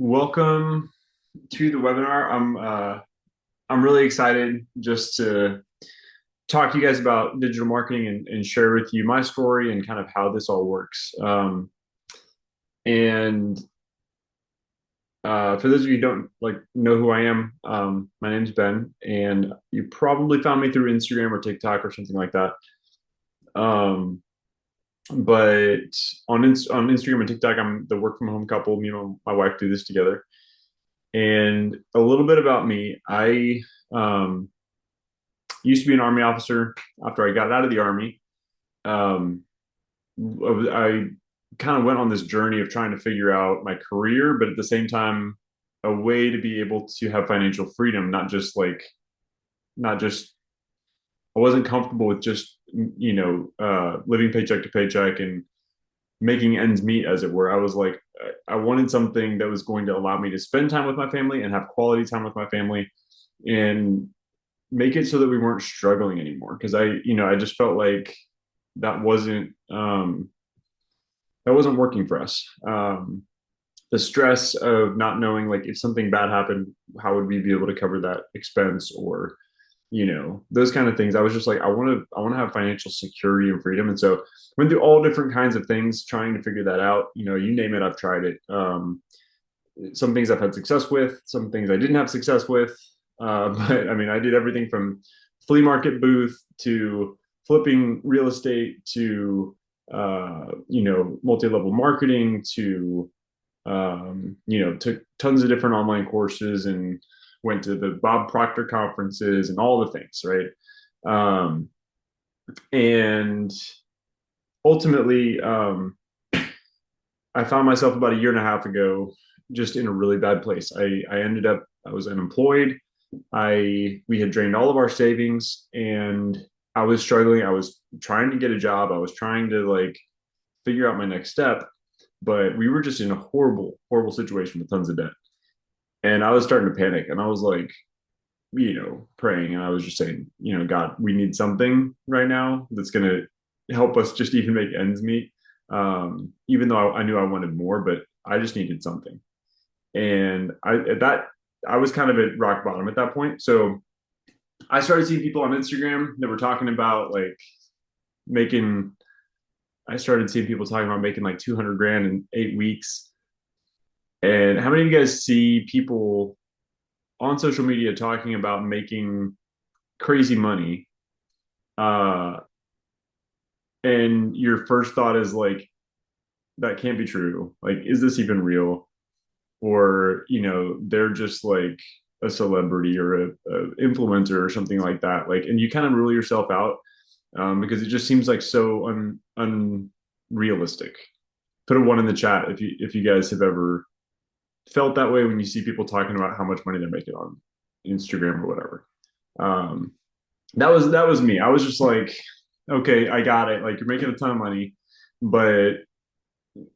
Welcome to the webinar. I'm really excited just to talk to you guys about digital marketing and share with you my story and kind of how this all works. And For those of you who don't know who I am, my name's Ben, and you probably found me through Instagram or TikTok or something like that. Um, but on Instagram and TikTok, I'm the work from home couple. Me and my wife do this together. And a little bit about me, I um, used to be an Army officer. After I got out of the Army, um, I kind of went on this journey of trying to figure out my career, but at the same time, a way to be able to have financial freedom, not just, I wasn't comfortable with just, living paycheck to paycheck and making ends meet, as it were. I was like, I wanted something that was going to allow me to spend time with my family and have quality time with my family and make it so that we weren't struggling anymore. Because I just felt like that wasn't um, that wasn't working for us. The stress of not knowing, like, if something bad happened, how would we be able to cover that expense, or those kind of things. I was just like, I want to have financial security and freedom. And so went through all different kinds of things trying to figure that out. You name it, I've tried it. Some things I've had success with, some things I didn't have success with. But I mean, I did everything from flea market booth to flipping real estate to multi-level marketing to took tons of different online courses and went to the Bob Proctor conferences and all the things, right? Um, and ultimately, I found myself about a year and a half ago just in a really bad place. I was unemployed. We had drained all of our savings and I was struggling. I was trying to get a job. I was trying to figure out my next step, but we were just in a horrible, horrible situation with tons of debt. And I was starting to panic and I was like, praying. And I was just saying, God, we need something right now that's going to help us just even make ends meet. Even though I knew I wanted more, but I just needed something. And I was kind of at rock bottom at that point. So I started seeing people on Instagram that were talking about making, I started seeing people talking about making like 200 grand in 8 weeks. And how many of you guys see people on social media talking about making crazy money? Uh, and your first thought is like, that can't be true. Like, is this even real? Or, they're just like a celebrity or a influencer or something like that. Like, and you kind of rule yourself out because it just seems like so unrealistic. Put a one in the chat if you guys have ever felt that way when you see people talking about how much money they're making on Instagram or whatever. Um, that was me. I was just like, okay, I got it. Like, you're making a ton of money, but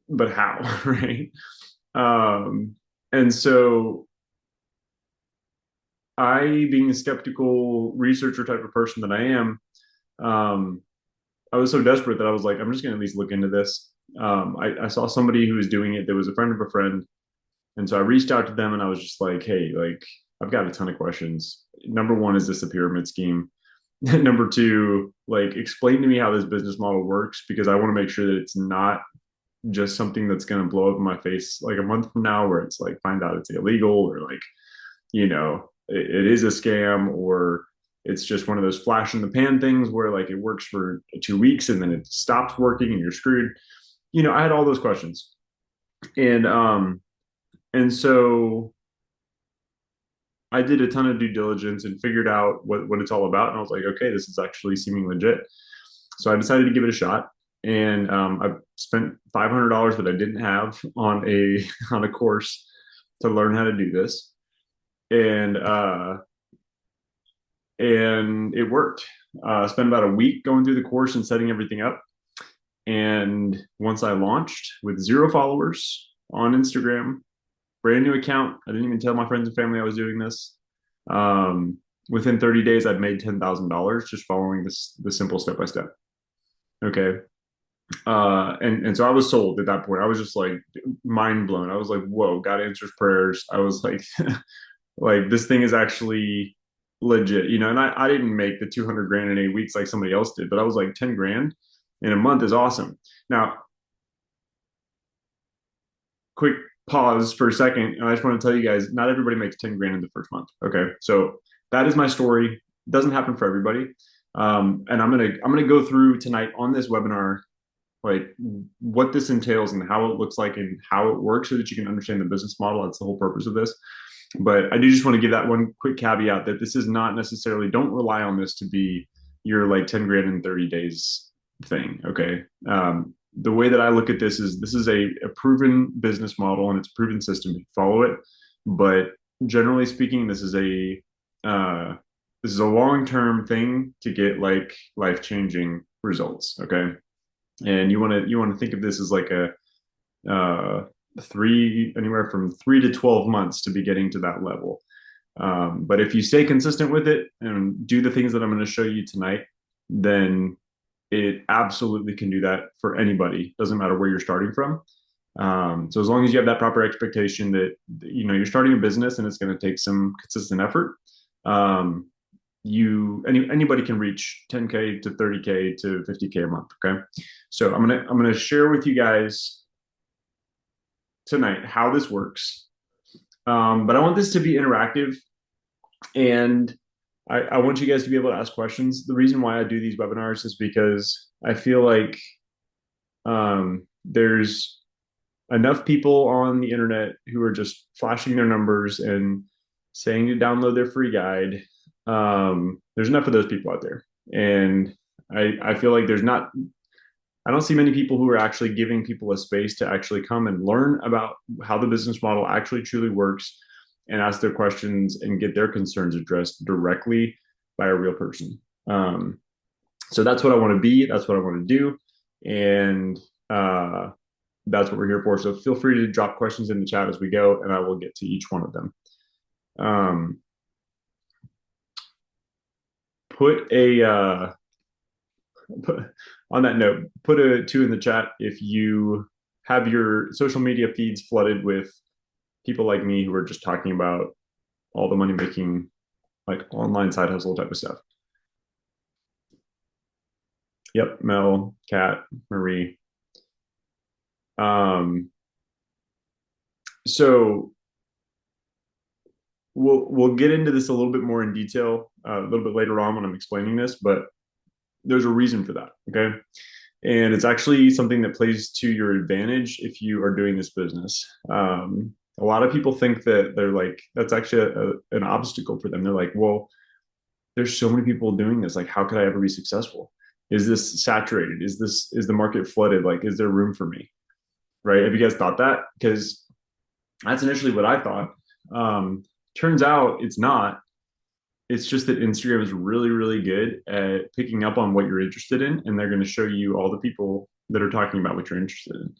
how, right? Um, and so I, being a skeptical researcher type of person that I am, um, I was so desperate that I was like, I'm just going to at least look into this. I saw somebody who was doing it that was a friend of a friend. And so I reached out to them and I was just like, hey, like, I've got a ton of questions. Number one, is this a pyramid scheme? Number two, like, explain to me how this business model works, because I want to make sure that it's not just something that's going to blow up in my face like a month from now, where it's like, find out it's illegal, or like, it is a scam, or it's just one of those flash in the pan things where like it works for 2 weeks and then it stops working and you're screwed. I had all those questions. And I did a ton of due diligence and figured out what it's all about. And I was like, okay, this is actually seeming legit. So I decided to give it a shot. And I spent $500 that I didn't have on a on a course to learn how to do this. And it worked. I spent about a week going through the course and setting everything up. And once I launched with 0 followers on Instagram, brand new account, I didn't even tell my friends and family I was doing this. Um, Within 30 days, I'd made $10,000 just following the simple step by step. Okay. And so I was sold at that point. I was just like mind blown. I was like, whoa, God answers prayers. I was like, like this thing is actually legit, you know. And I didn't make the 200 grand in 8 weeks like somebody else did, but I was like 10 grand in a month is awesome. Now, quick pause for a second, and I just want to tell you guys, not everybody makes 10 grand in the first month. Okay, so that is my story. It doesn't happen for everybody. And I'm gonna go through tonight on this webinar like what this entails and how it looks like and how it works so that you can understand the business model. That's the whole purpose of this. But I do just want to give that one quick caveat that this is not necessarily, don't rely on this to be your like 10 grand in 30 days thing. Okay. The way that I look at this is a proven business model and it's a proven system. You follow it. But generally speaking, this is a long-term thing to get like life-changing results. Okay. And you want to think of this as like a three anywhere from 3 to 12 months to be getting to that level. But if you stay consistent with it and do the things that I'm going to show you tonight, then it absolutely can do that for anybody. Doesn't matter where you're starting from. So as long as you have that proper expectation that you know you're starting a business and it's going to take some consistent effort, um, anybody can reach 10K to 30K to 50K a month. Okay, so I'm gonna share with you guys tonight how this works. But I want this to be interactive, and I want you guys to be able to ask questions. The reason why I do these webinars is because I feel like there's enough people on the internet who are just flashing their numbers and saying to download their free guide. There's enough of those people out there. And I feel like I don't see many people who are actually giving people a space to actually come and learn about how the business model actually truly works and ask their questions and get their concerns addressed directly by a real person. So that's what I want to be. That's what I want to do. And that's what we're here for. So feel free to drop questions in the chat as we go, and I will get to each one of them. On that note, put a 2 in the chat if you have your social media feeds flooded with people like me who are just talking about all the money making, like online side hustle type of stuff. Yep, Mel, Kat, Marie. So we'll get into this a little bit more in detail a little bit later on when I'm explaining this, but there's a reason for that. Okay. And it's actually something that plays to your advantage if you are doing this business. A lot of people think that they're like, that's actually an obstacle for them. They're like, well, there's so many people doing this. Like, how could I ever be successful? Is this saturated? Is the market flooded? Like, is there room for me? Right. Have you guys thought that? Because that's initially what I thought. Turns out it's not. It's just that Instagram is really, really good at picking up on what you're interested in, and they're going to show you all the people that are talking about what you're interested in.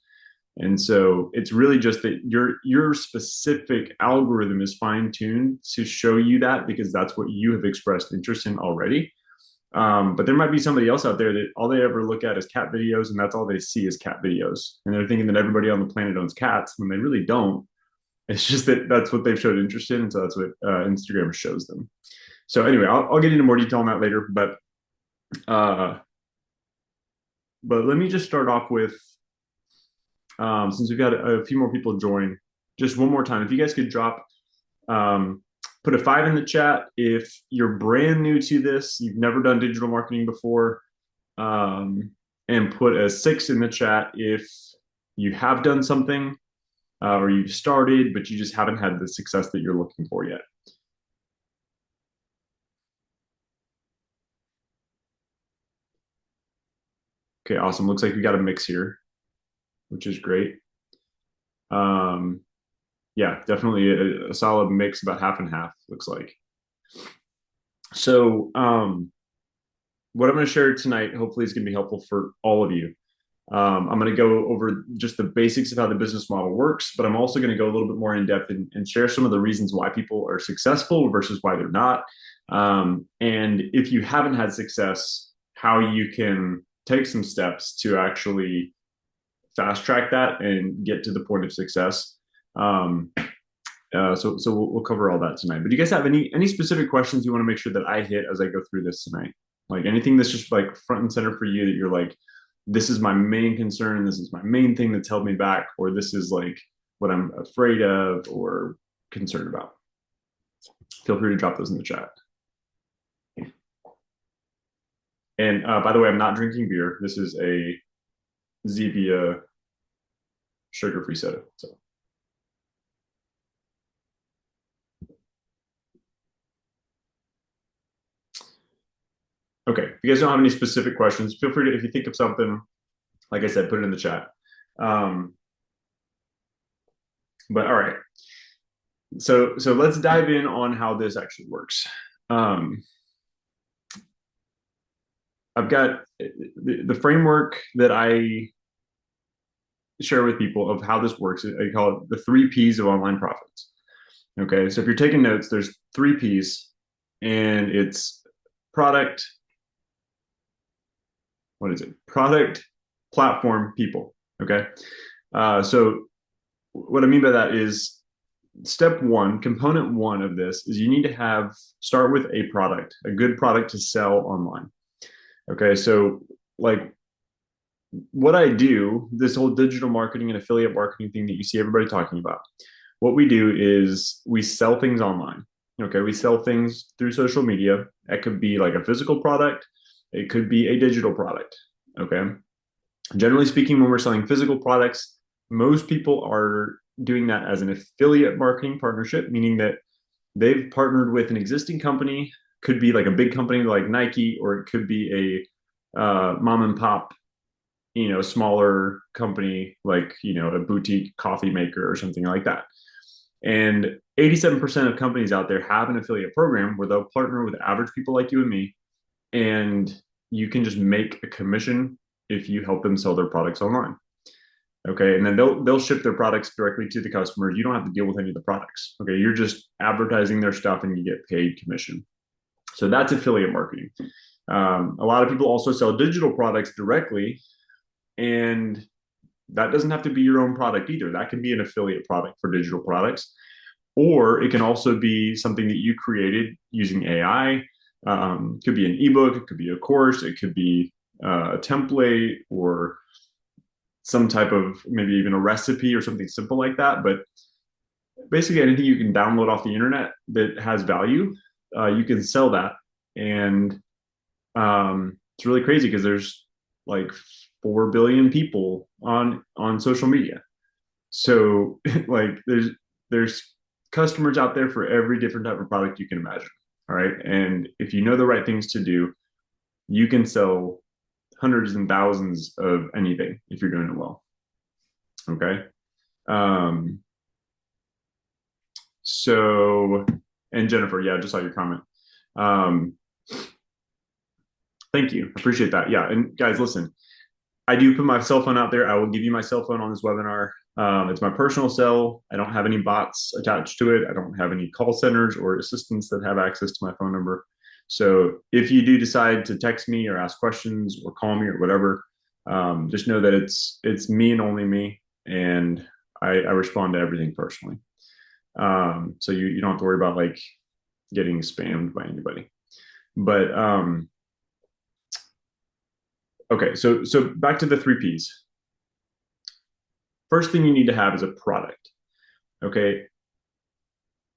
And so it's really just that your specific algorithm is fine-tuned to show you that because that's what you have expressed interest in already. But there might be somebody else out there that all they ever look at is cat videos, and that's all they see is cat videos. And they're thinking that everybody on the planet owns cats when they really don't. It's just that that's what they've showed interest in, and so that's what Instagram shows them. So anyway, I'll get into more detail on that later, but let me just start off with, since we've got a few more people join, just one more time, if you guys could drop, put a 5 in the chat if you're brand new to this, you've never done digital marketing before, and put a 6 in the chat if you have done something or you've started, but you just haven't had the success that you're looking for yet. Okay, awesome. Looks like we got a mix here, which is great. Yeah, definitely a solid mix, about half and half, looks like. So what I'm going to share tonight, hopefully is going to be helpful for all of you. I'm going to go over just the basics of how the business model works, but I'm also going to go a little bit more in depth and share some of the reasons why people are successful versus why they're not. And if you haven't had success, how you can take some steps to actually fast track that and get to the point of success. Um, so we'll cover all that tonight. But do you guys have any specific questions you want to make sure that I hit as I go through this tonight? Like anything that's just like front and center for you that you're like, this is my main concern, this is my main thing that's held me back, or this is like what I'm afraid of or concerned about. Feel free to drop those in the chat. And by the way, I'm not drinking beer. This is a Zevia sugar-free soda. So. Okay, if you guys don't have any specific questions, feel free to, if you think of something, like I said, put it in the chat. But all right, so let's dive in on how this actually works. I've got the framework that I share with people of how this works. I call it the 3 Ps of online profits. Okay, so if you're taking notes, there's 3 Ps, and it's product. What is it? Product, platform, people. Okay, so what I mean by that is step 1, component 1 of this is you need to start with a product, a good product to sell online. Okay, so like what I do, this whole digital marketing and affiliate marketing thing that you see everybody talking about, what we do is we sell things online. Okay, we sell things through social media. That could be like a physical product, it could be a digital product. Okay, generally speaking, when we're selling physical products, most people are doing that as an affiliate marketing partnership, meaning that they've partnered with an existing company, could be like a big company like Nike, or it could be a mom and pop, smaller company like, a boutique coffee maker or something like that. And 87% of companies out there have an affiliate program where they'll partner with average people like you and me, and you can just make a commission if you help them sell their products online. Okay, and then they'll ship their products directly to the customers. You don't have to deal with any of the products. Okay, you're just advertising their stuff and you get paid commission. So that's affiliate marketing. A lot of people also sell digital products directly, and that doesn't have to be your own product either. That can be an affiliate product for digital products, or it can also be something that you created using AI. Could be an ebook, it could be a course, it could be a template, or some type of maybe even a recipe or something simple like that. But basically anything you can download off the internet that has value, you can sell that. And it's really crazy because there's like 4 billion people on social media. So like there's customers out there for every different type of product you can imagine. All right. And if you know the right things to do, you can sell hundreds and thousands of anything if you're doing it well. Okay. So, and Jennifer, yeah, I just saw your comment. Thank you. Appreciate that. Yeah. And guys, listen, I do put my cell phone out there. I will give you my cell phone on this webinar. It's my personal cell. I don't have any bots attached to it. I don't have any call centers or assistants that have access to my phone number. So if you do decide to text me or ask questions or call me or whatever, just know that it's me and only me, and I respond to everything personally. So you don't have to worry about like getting spammed by anybody. But okay, so back to the 3 Ps. First thing you need to have is a product. Okay.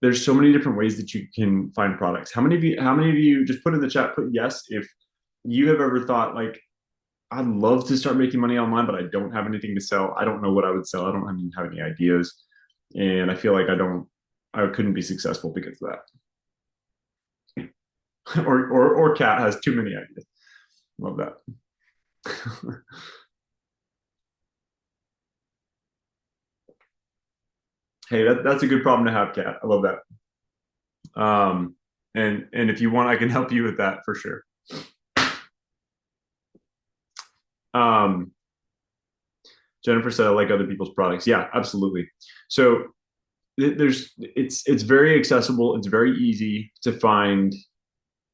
There's so many different ways that you can find products. How many of you just put in the chat, put yes if you have ever thought like, I'd love to start making money online, but I don't have anything to sell. I don't know what I would sell. I don't even have any ideas. And I feel like I couldn't be successful because of that. or Kat has too many ideas. Love that. Hey, that's a good problem to have, Kat. I love that. And if you want, I can help you with that for sure. Jennifer said, I like other people's products. Yeah, absolutely. So it's very accessible. It's very easy to find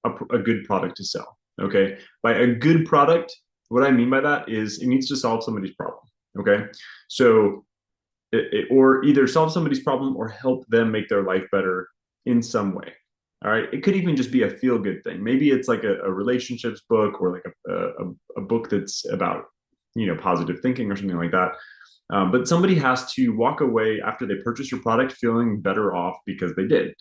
a good product to sell. Okay. By a good product, What I mean by that is it needs to solve somebody's problem. Okay. So, or either solve somebody's problem or help them make their life better in some way. All right. It could even just be a feel good thing. Maybe it's like a relationships book or like a book that's about, positive thinking or something like that. But somebody has to walk away after they purchase your product feeling better off because they did.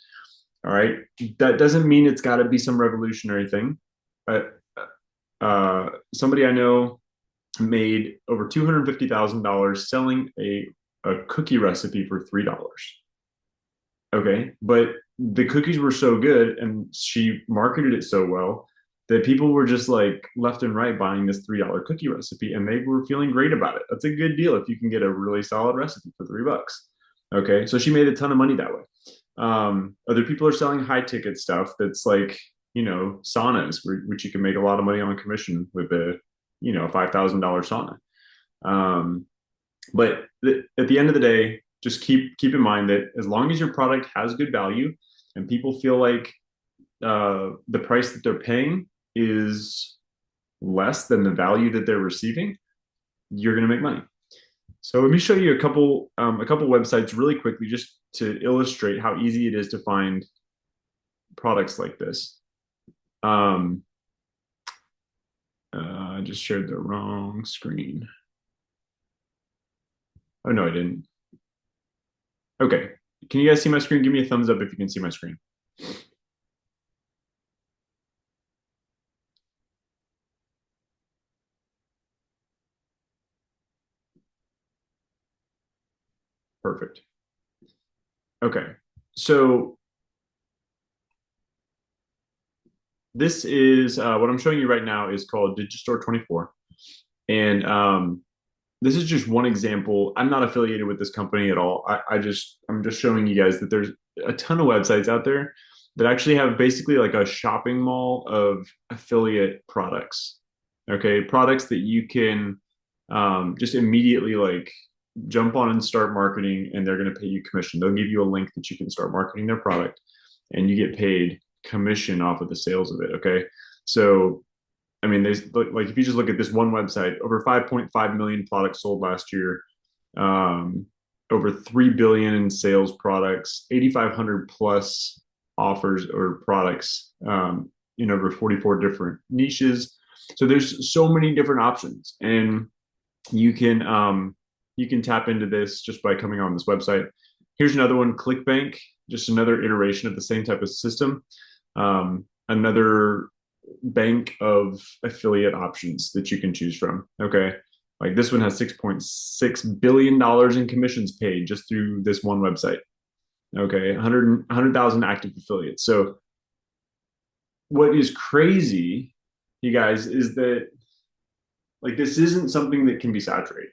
All right. That doesn't mean it's got to be some revolutionary thing. But somebody I know made over $250,000 selling a cookie recipe for $3. Okay. But the cookies were so good and she marketed it so well that people were just like left and right buying this $3 cookie recipe and they were feeling great about it. That's a good deal if you can get a really solid recipe for $3. Okay. So she made a ton of money that way. Other people are selling high ticket stuff that's like, saunas, which you can make a lot of money on commission with a $5,000 sauna. Um, but at the end of the day, just keep in mind that as long as your product has good value and people feel like the price that they're paying is less than the value that they're receiving, you're going to make money. So let me show you a couple websites really quickly, just to illustrate how easy it is to find products like this. Um, I just shared the wrong screen. Oh no, I didn't. Okay. Can you guys see my screen? Give me a thumbs up if you can see my screen. Perfect. Okay. So this is what I'm showing you right now is called Digistore 24. And this is just one example. I'm not affiliated with this company at all. I'm just showing you guys that there's a ton of websites out there that actually have basically like a shopping mall of affiliate products. Okay, products that you can just immediately like jump on and start marketing, and they're going to pay you commission. They'll give you a link that you can start marketing their product, and you get paid commission off of the sales of it. Okay, so I mean, there's like if you just look at this one website, over 5.5 million products sold last year, um, over 3 billion in sales products, 8,500 plus offers or products in over 44 different niches. So there's so many different options, and you can um, you can tap into this just by coming on this website. Here's another one, ClickBank, just another iteration of the same type of system. Another bank of affiliate options that you can choose from. Okay. Like this one has $6.6 billion in commissions paid just through this one website. Okay. 100,000 active affiliates. So what is crazy, you guys, is that like this isn't something that can be saturated.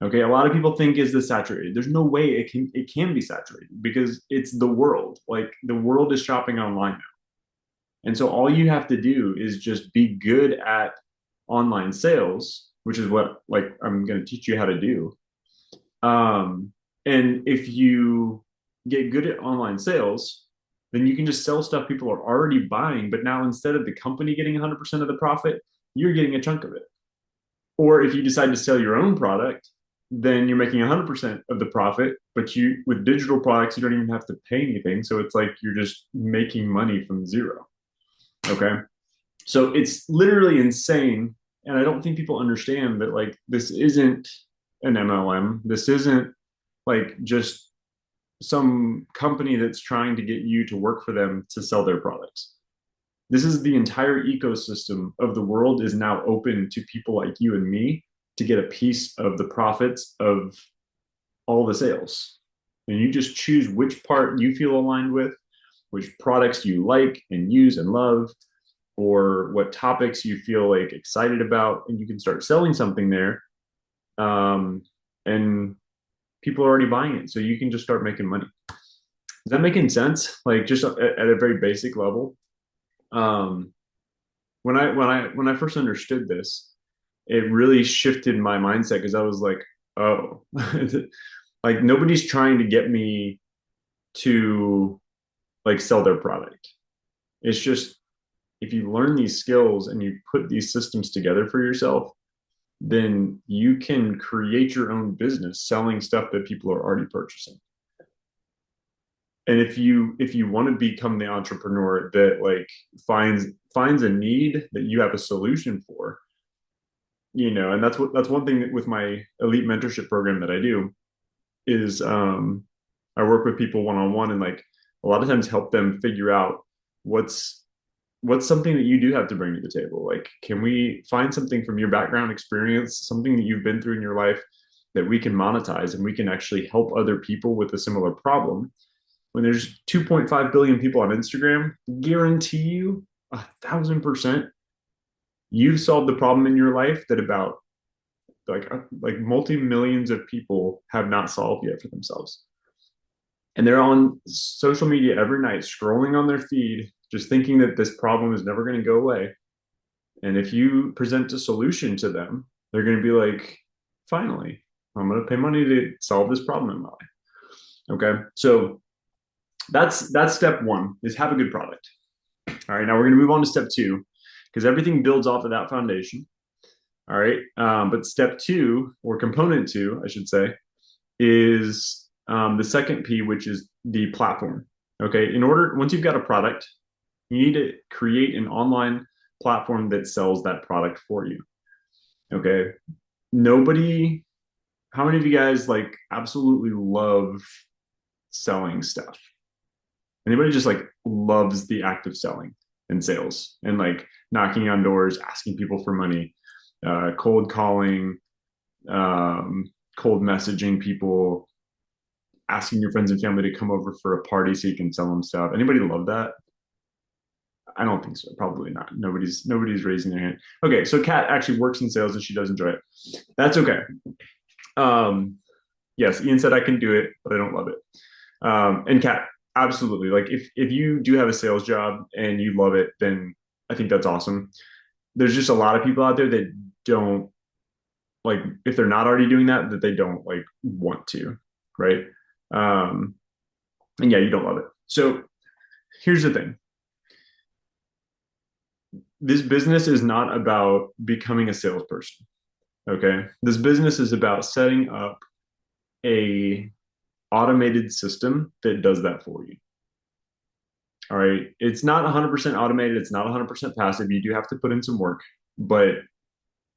Okay. A lot of people think is this saturated. There's no way it can be saturated because it's the world. Like the world is shopping online now. And so all you have to do is just be good at online sales, which is what like I'm going to teach you how to do. And if you get good at online sales, then you can just sell stuff people are already buying. But now instead of the company getting 100% of the profit, you're getting a chunk of it. Or if you decide to sell your own product, then you're making 100% of the profit. But you with digital products, you don't even have to pay anything. So it's like you're just making money from zero. Okay. So it's literally insane. And I don't think people understand that like this isn't an MLM. This isn't like just some company that's trying to get you to work for them to sell their products. This is the entire ecosystem of the world is now open to people like you and me to get a piece of the profits of all the sales. And you just choose which part you feel aligned with, which products you like and use and love, or what topics you feel like excited about, and you can start selling something there. And people are already buying it, so you can just start making money. Is that making sense? Like just at a very basic level. Um, when I first understood this, it really shifted my mindset because I was like, oh, like nobody's trying to get me to like sell their product. It's just if you learn these skills and you put these systems together for yourself, then you can create your own business selling stuff that people are already purchasing. And if you want to become the entrepreneur that like finds a need that you have a solution for, and that's one thing with my elite mentorship program that I do is I work with people one on one and like a lot of times help them figure out what's what's something that you do have to bring to the table. Like, can we find something from your background experience, something that you've been through in your life that we can monetize and we can actually help other people with a similar problem? When there's 2.5 billion people on Instagram, guarantee you 1,000% you've solved the problem in your life that about like multi millions of people have not solved yet for themselves. And they're on social media every night, scrolling on their feed, just thinking that this problem is never going to go away. And if you present a solution to them, they're going to be like, finally, I'm going to pay money to solve this problem in my life. Okay. So that's step one, is have a good product. All right. Now we're going to move on to step two, because everything builds off of that foundation. All right. But step two, or component two, I should say, is the second P, which is the platform. Okay. Once you've got a product, you need to create an online platform that sells that product for you. Okay. How many of you guys like absolutely love selling stuff? Anybody just like loves the act of selling and sales and like knocking on doors, asking people for money, cold calling, cold messaging people, asking your friends and family to come over for a party so you can sell them stuff? Anybody love that? I don't think so. Probably not. Nobody's raising their hand. Okay, so Kat actually works in sales and she does enjoy it. That's okay. Yes, Ian said I can do it, but I don't love it. And Kat, absolutely. Like if you do have a sales job and you love it, then I think that's awesome. There's just a lot of people out there that don't like, if they're not already doing that, that they don't like want to, right? Um, and yeah, you don't love it. So here's the thing. This business is not about becoming a salesperson. Okay. This business is about setting up a automated system that does that for you. All right. It's not 100% automated. It's not 100% passive. You do have to put in some work, but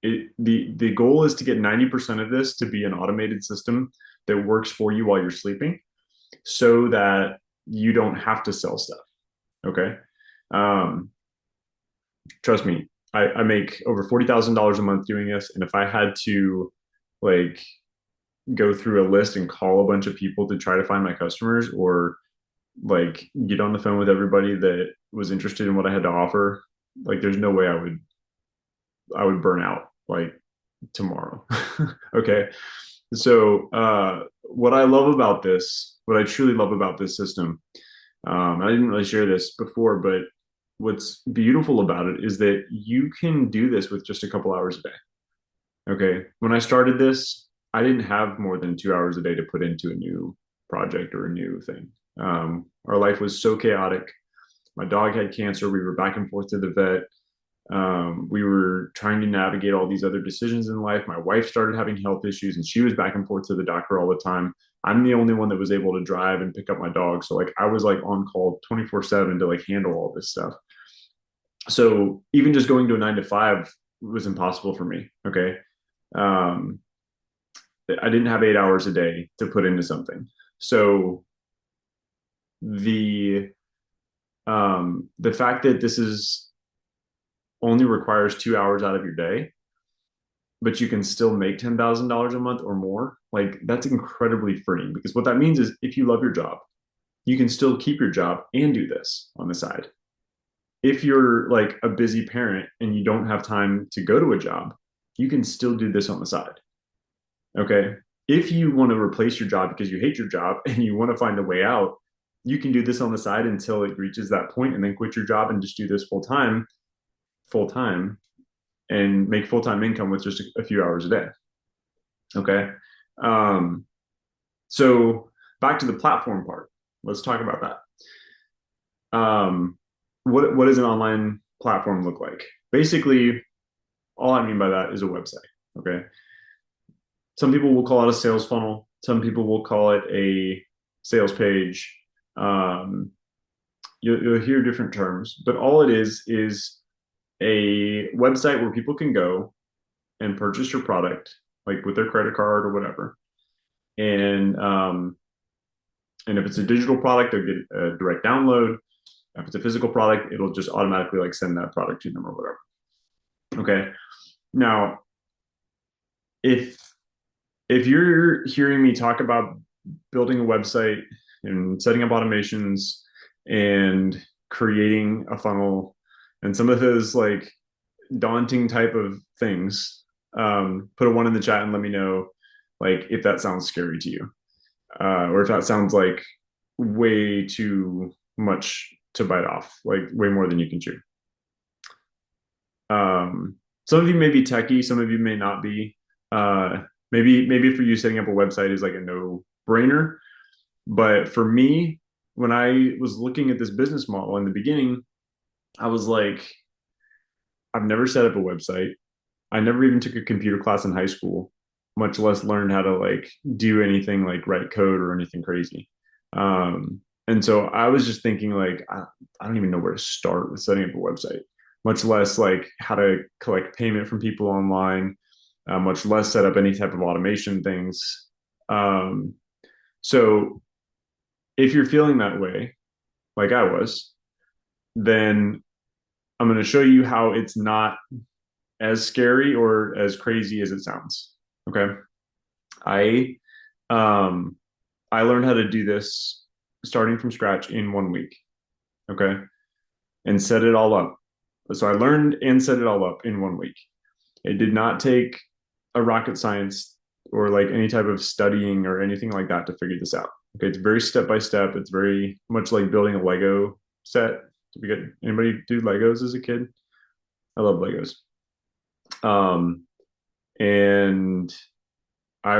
the goal is to get 90% of this to be an automated system that works for you while you're sleeping so that you don't have to sell stuff. Okay. Um, Trust me, I make over $40,000 a month doing this. And if I had to like go through a list and call a bunch of people to try to find my customers, or like get on the phone with everybody that was interested in what I had to offer, like there's no way I would burn out like tomorrow. Okay. So what I truly love about this system, I didn't really share this before, but what's beautiful about it is that you can do this with just a couple hours a day. Okay. When I started this, I didn't have more than 2 hours a day to put into a new project or a new thing. Our life was so chaotic. My dog had cancer. We were back and forth to the vet. We were trying to navigate all these other decisions in life. My wife started having health issues and she was back and forth to the doctor all the time. I'm the only one that was able to drive and pick up my dog. So like I was like on call 24/7 to like handle all this stuff. So even just going to a 9 to 5 was impossible for me. Okay. Um, I didn't have 8 hours a day to put into something. So the the fact that this is only requires 2 hours out of your day, but you can still make $10,000 a month or more, like that's incredibly freeing, because what that means is if you love your job, you can still keep your job and do this on the side. If you're like a busy parent and you don't have time to go to a job, you can still do this on the side. Okay. If you want to replace your job because you hate your job and you want to find a way out, you can do this on the side until it reaches that point and then quit your job and just do this full time, and make full time income with just a few hours a day. Okay. Um, so back to the platform part. Let's talk about that. What is an online platform look like? Basically, all I mean by that is a website. Okay. Some people will call it a sales funnel. Some people will call it a sales page. Um, you'll hear different terms, but all it is a website where people can go and purchase your product, like with their credit card or whatever. And and if it's a digital product, they'll get a direct download. If it's a physical product, it'll just automatically like send that product to them or whatever. Okay. Now, if if you're hearing me talk about building a website and setting up automations and creating a funnel and some of those like daunting type of things, put a one in the chat and let me know like if that sounds scary to you, or if that sounds like way too much to bite off, like way more than you can chew. Some of you may be techie, some of you may not be. Maybe for you, setting up a website is like a no brainer. But for me, when I was looking at this business model in the beginning, I was like, I've never set up a website. I never even took a computer class in high school, much less learned how to like do anything like write code or anything crazy. And so I was just thinking like, I don't even know where to start with setting up a website, much less like how to collect payment from people online, much less set up any type of automation things. Um, so if you're feeling that way, like I was, then I'm going to show you how it's not as scary or as crazy as it sounds. Okay. I um I learned how to do this starting from scratch in 1 week. Okay. And set it all up. So I learned and set it all up in 1 week. It did not take a rocket science or like any type of studying or anything like that to figure this out. Okay. It's very step by step. It's very much like building a Lego set. Did we get anybody do Legos as a kid? I love Legos. Um, and I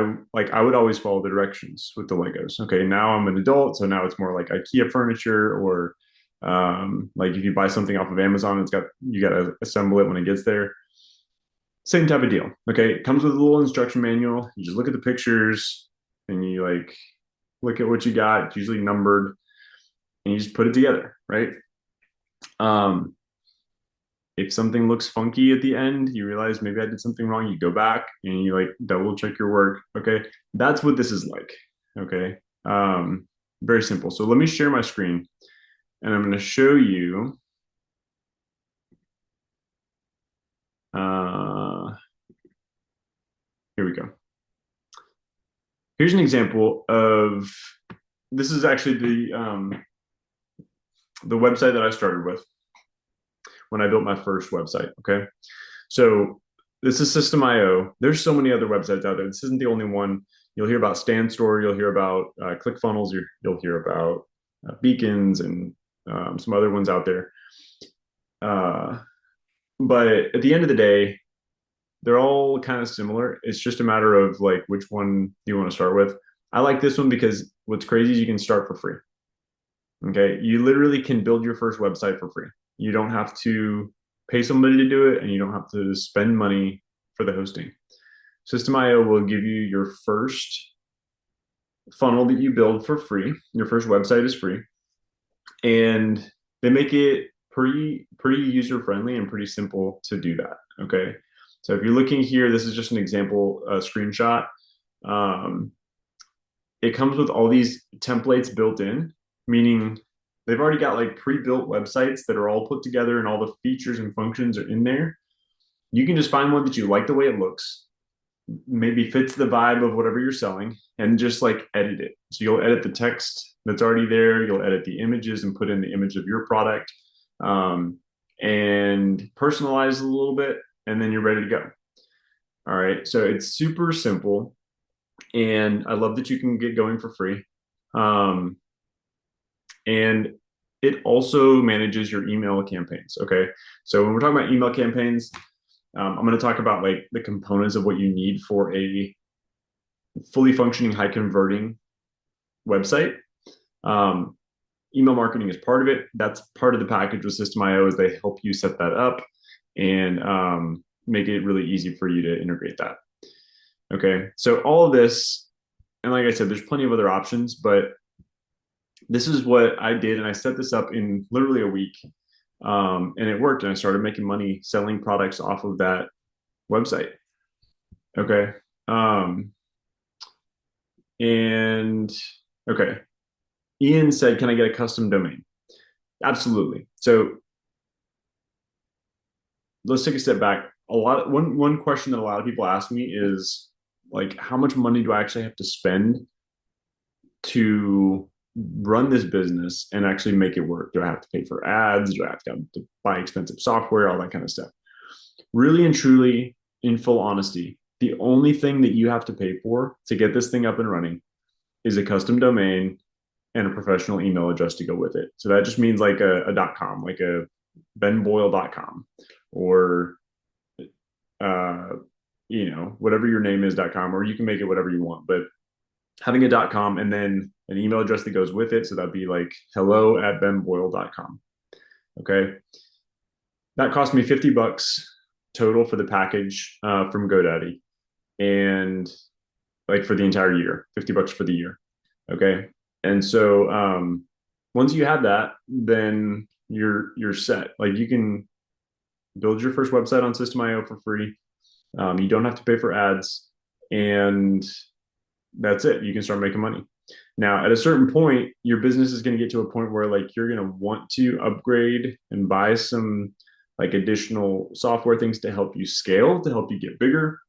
would always follow the directions with the Legos. Okay, now I'm an adult, so now it's more like IKEA furniture or like if you buy something off of Amazon, you got to assemble it when it gets there. Same type of deal. Okay, it comes with a little instruction manual. You just look at the pictures and you like look at what you got. It's usually numbered, and you just put it together, right? Um, if something looks funky at the end, you realize maybe I did something wrong, you go back and you like double check your work. Okay. That's what this is like. Okay. Very simple. So let me share my screen and I'm going to show you. Here we go. Here's an example of, this is actually the website that I started with when I built my first website. Okay. So this is System.io. There's so many other websites out there. This isn't the only one. You'll hear about StanStore. You'll hear about ClickFunnels. You'll hear about Beacons and some other ones out there. But at the end of the day, they're all kind of similar. It's just a matter of like which one you want to start with. I like this one because what's crazy is you can start for free. Okay. You literally can build your first website for free. You don't have to pay somebody to do it and you don't have to spend money for the hosting. System.io will give you your first funnel that you build for free. Your first website is free. And they make it pretty user friendly and pretty simple to do that. Okay. So if you're looking here, this is just an example screenshot. It comes with all these templates built in, meaning they've already got like pre-built websites that are all put together and all the features and functions are in there. You can just find one that you like the way it looks, maybe fits the vibe of whatever you're selling, and just like edit it. So you'll edit the text that's already there. You'll edit the images and put in the image of your product, and personalize a little bit, and then you're ready to go. All right. So it's super simple. And I love that you can get going for free. And it also manages your email campaigns. Okay. So when we're talking about email campaigns, I'm going to talk about like the components of what you need for a fully functioning, high converting website. email marketing is part of it. That's part of the package with System.io is they help you set that up and make it really easy for you to integrate that. Okay, so all of this, and like I said, there's plenty of other options, but this is what I did, and I set this up in literally a week, and it worked. And I started making money selling products off of that website. Okay, um, and okay, Ian said, "Can I get a custom domain?" Absolutely. So let's take a step back. One question that a lot of people ask me is like, how much money do I actually have to spend to run this business and actually make it work? Do I have to pay for ads? Do I have to buy expensive software? All that kind of stuff. Really and truly, in full honesty, the only thing that you have to pay for to get this thing up and running is a custom domain and a professional email address to go with it. So that just means like a .com, like a benboyle.com or uh, whatever your name is .com, or you can make it whatever you want. But having a .com and then an email address that goes with it, so that'd be like hello@benboyle.com. Okay, that cost me $50 total for the package from GoDaddy, and like for the entire year, $50 for the year. Okay, and so once you have that, then you're set. Like you can build your first website on System.io for free. You don't have to pay for ads, and that's it. You can start making money. Now, at a certain point, your business is going to get to a point where like you're going to want to upgrade and buy some like additional software things to help you scale, to help you get bigger.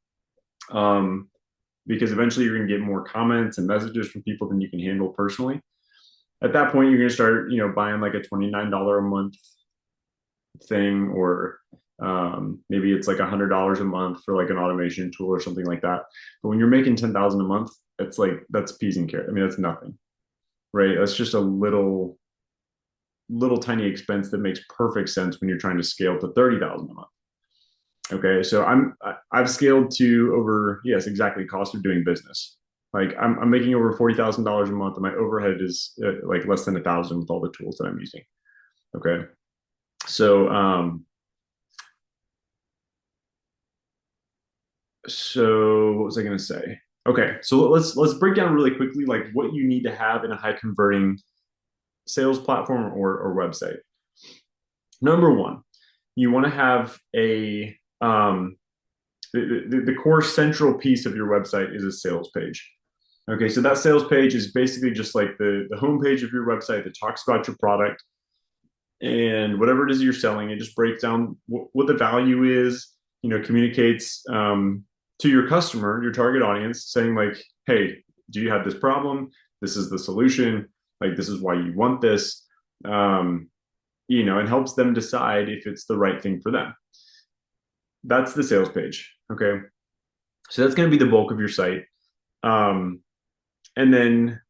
Because eventually you're going to get more comments and messages from people than you can handle personally. At that point, you're going to start, buying like a $29 a month thing, or maybe it's like $100 a month for like an automation tool or something like that. But when you're making 10,000 a month, it's like that's peas and carrots. I mean, that's nothing, right? That's just a little tiny expense that makes perfect sense when you're trying to scale to 30,000 a month. Okay, so I've scaled to over, yes, exactly, cost of doing business. Like I'm making over $40,000 a month, and my overhead is like less than 1,000 with all the tools that I'm using. Okay, so what was I going to say? Okay, so let's break down really quickly like what you need to have in a high converting sales platform or website. Number one, you want to have a the core central piece of your website is a sales page. Okay, so that sales page is basically just like the homepage of your website that talks about your product and whatever it is you're selling. It just breaks down what the value is, communicates to your customer, your target audience, saying like, hey, do you have this problem? This is the solution. Like, this is why you want this. And helps them decide if it's the right thing for them. That's the sales page. Okay. So that's going to be the bulk of your site. And then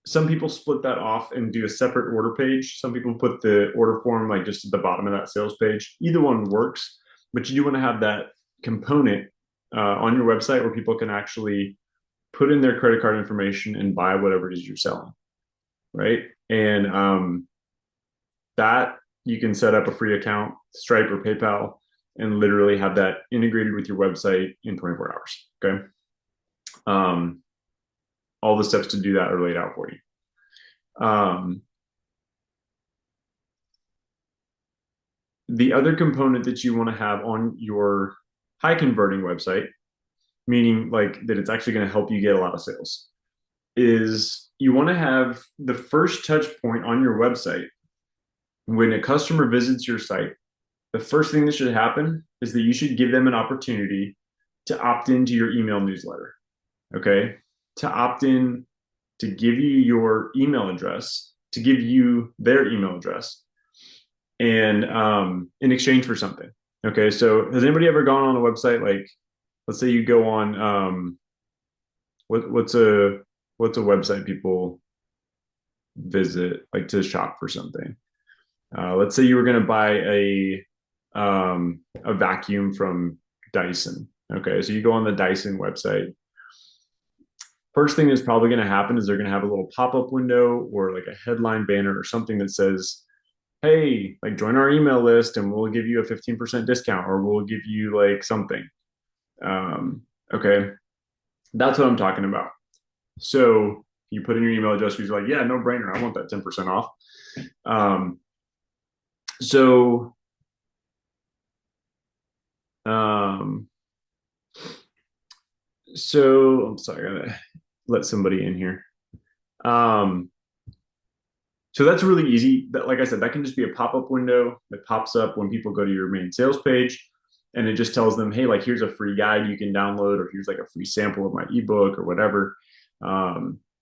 some people split that off and do a separate order page. Some people put the order form like just at the bottom of that sales page. Either one works, but you do want to have that component on your website where people can actually put in their credit card information and buy whatever it is you're selling, right? And that you can set up a free account, Stripe or PayPal, and literally have that integrated with your website in 24 hours. Okay. All the steps to do that are laid out for you. The other component that you want to have on your high converting website, meaning like that it's actually going to help you get a lot of sales, is you want to have the first touch point on your website. When a customer visits your site, the first thing that should happen is that you should give them an opportunity to opt into your email newsletter. Okay. To opt in, to give you your email address, to give you their email address, and in exchange for something. Okay. So has anybody ever gone on a website, like, let's say you go on what's a website people visit like to shop for something? Let's say you were going to buy a vacuum from Dyson. Okay, so you go on the Dyson website, First thing that's probably going to happen is they're going to have a little pop-up window or like a headline banner or something that says, hey, like join our email list and we'll give you a 15% discount, or we'll give you like something. Um, okay. That's what I'm talking about. So you put in your email address, you're like, yeah, no brainer. I want that 10% off. Um, so, um, I'm sorry, I gotta let somebody in here. Um, so that's really easy. That, like I said, that can just be a pop-up window that pops up when people go to your main sales page, and it just tells them, hey, like here's a free guide you can download, or here's like a free sample of my ebook or whatever.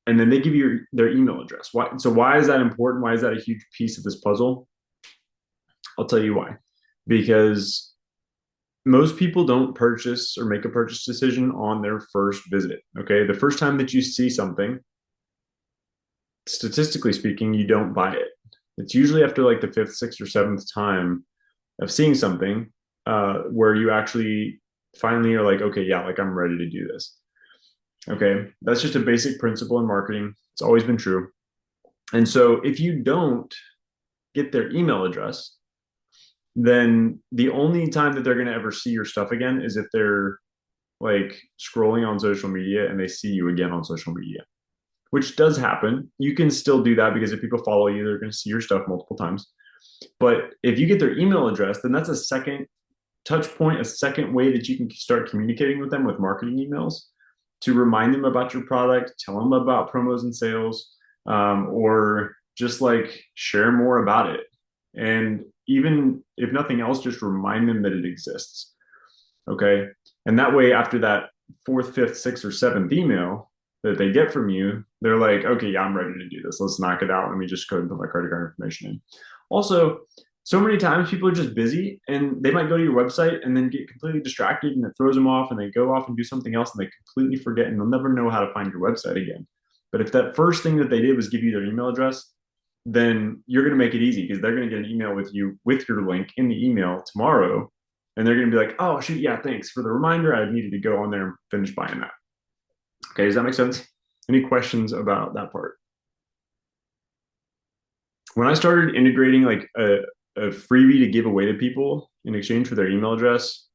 And then they give you their email address. Why is that important? Why is that a huge piece of this puzzle? I'll tell you why. Because most people don't purchase or make a purchase decision on their first visit. Okay. The first time that you see something, statistically speaking, you don't buy it. It's usually after like the fifth, sixth, or seventh time of seeing something where you actually finally are like, okay, yeah, like I'm ready to do this. Okay. That's just a basic principle in marketing. It's always been true. And so if you don't get their email address, then the only time that they're going to ever see your stuff again is if they're like scrolling on social media and they see you again on social media, which does happen. You can still do that because if people follow you, they're going to see your stuff multiple times. But if you get their email address, then that's a second touch point, a second way that you can start communicating with them with marketing emails to remind them about your product, tell them about promos and sales, or just like share more about it. And even if nothing else, just remind them that it exists. Okay. And that way, after that fourth, fifth, sixth, or seventh email that they get from you, they're like, okay, yeah, I'm ready to do this. Let's knock it out. Let me just go and put my credit card information in. Also, so many times people are just busy and they might go to your website and then get completely distracted and it throws them off and they go off and do something else and they completely forget and they'll never know how to find your website again. But if that first thing that they did was give you their email address, then you're going to make it easy because they're going to get an email with you with your link in the email tomorrow. And they're going to be like, oh, shoot, yeah, thanks for the reminder. I needed to go on there and finish buying that. Okay, does that make sense? Any questions about that part? When I started integrating like a freebie to give away to people in exchange for their email address,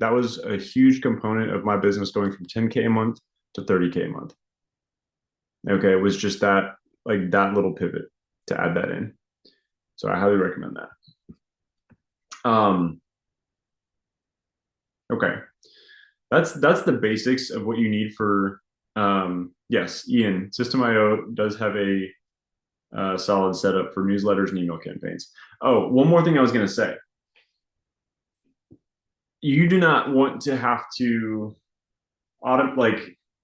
that was a huge component of my business going from 10K a month to 30K a month. Okay, it was just that, like that little pivot to add that in. So I highly recommend that. Okay, that's the basics of what you need for. Yes, Ian, System.io does have a solid setup for newsletters and email campaigns. Oh, one more thing I was going to say. You do not want to have to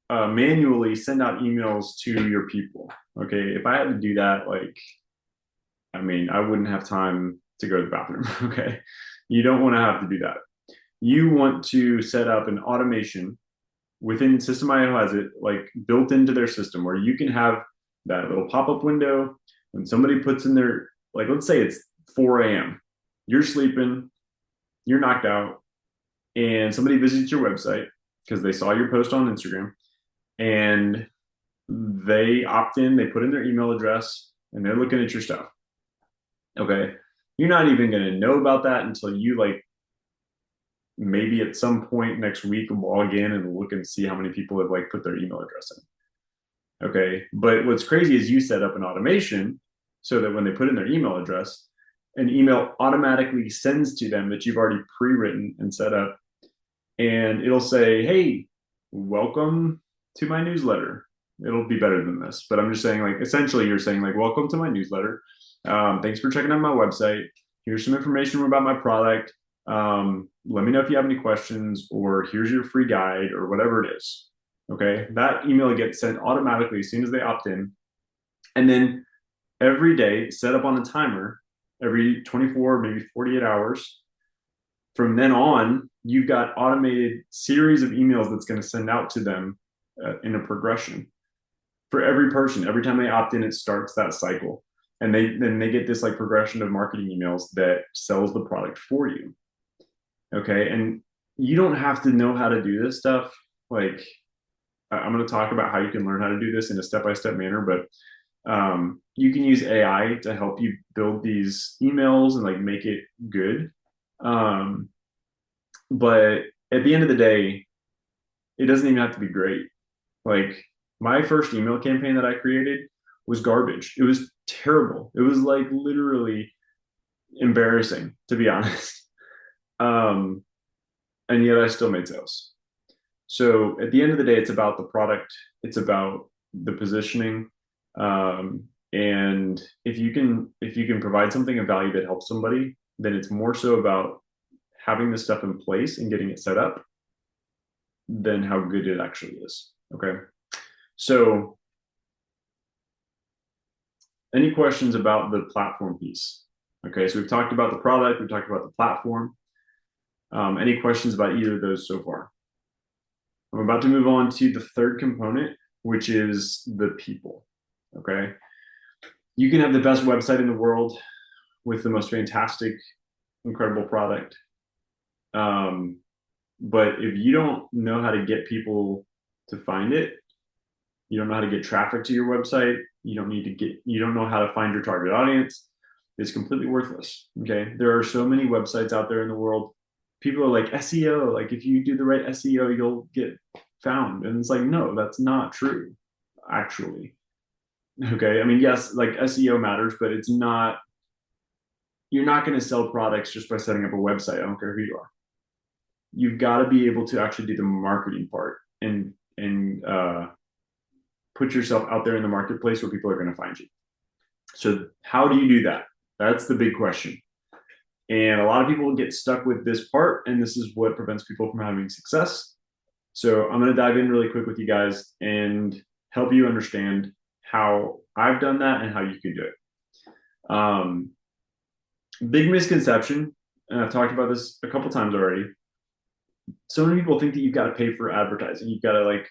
manually send out emails to your people. Okay, if I had to do that, like, I mean, I wouldn't have time to go to the bathroom. Okay, you don't want to have to do that. You want to set up an automation within System.io has it like built into their system where you can have that little pop-up window when somebody puts in their, like, let's say it's 4 a.m. You're sleeping, you're knocked out, and somebody visits your website because they saw your post on Instagram and they opt in, they put in their email address, and they're looking at your stuff. Okay. You're not even going to know about that until you like maybe at some point next week log in and look and see how many people have like put their email address in. Okay. But what's crazy is you set up an automation so that when they put in their email address, an email automatically sends to them that you've already pre-written and set up. And it'll say, hey, welcome to my newsletter. It'll be better than this. But I'm just saying, like, essentially, you're saying, like, welcome to my newsletter. Thanks for checking out my website. Here's some information about my product. Let me know if you have any questions, or here's your free guide, or whatever it is. Okay. That email gets sent automatically as soon as they opt in. And then every day, set up on a timer, every 24, maybe 48 hours. From then on, you've got automated series of emails that's going to send out to them in a progression for every person. Every time they opt in, it starts that cycle. And then they get this like progression of marketing emails that sells the product for you. Okay. And you don't have to know how to do this stuff. Like, I'm going to talk about how you can learn how to do this in a step-by-step manner, but you can use AI to help you build these emails and like make it good. Um, but at the end of the day, it doesn't even have to be great. Like my first email campaign that I created was garbage. It was terrible. It was like literally embarrassing, to be honest. Um, and yet I still made sales. So at the end of the day, it's about the product. It's about the positioning. And if you can provide something of value that helps somebody, then it's more so about having this stuff in place and getting it set up than how good it actually is. Okay. So any questions about the platform piece? Okay, so we've talked about the product, we've talked about the platform. Any questions about either of those so far? I'm about to move on to the third component, which is the people. Okay, you can have the best website in the world with the most fantastic, incredible product. Um, but if you don't know how to get people to find it, you don't know how to get traffic to your website, you don't know how to find your target audience, it's completely worthless. Okay. There are so many websites out there in the world. People are like SEO, like if you do the right SEO, you'll get found. And it's like, no, that's not true, actually. Okay. I mean, yes, like SEO matters, but it's not, you're not going to sell products just by setting up a website. I don't care who you are. You've got to be able to actually do the marketing part and put yourself out there in the marketplace where people are going to find you. So how do you do that? That's the big question. And a lot of people get stuck with this part, and this is what prevents people from having success. So I'm going to dive in really quick with you guys and help you understand how I've done that and how you can do it. Big misconception, and I've talked about this a couple times already. So many people think that you've got to pay for advertising. You've got to like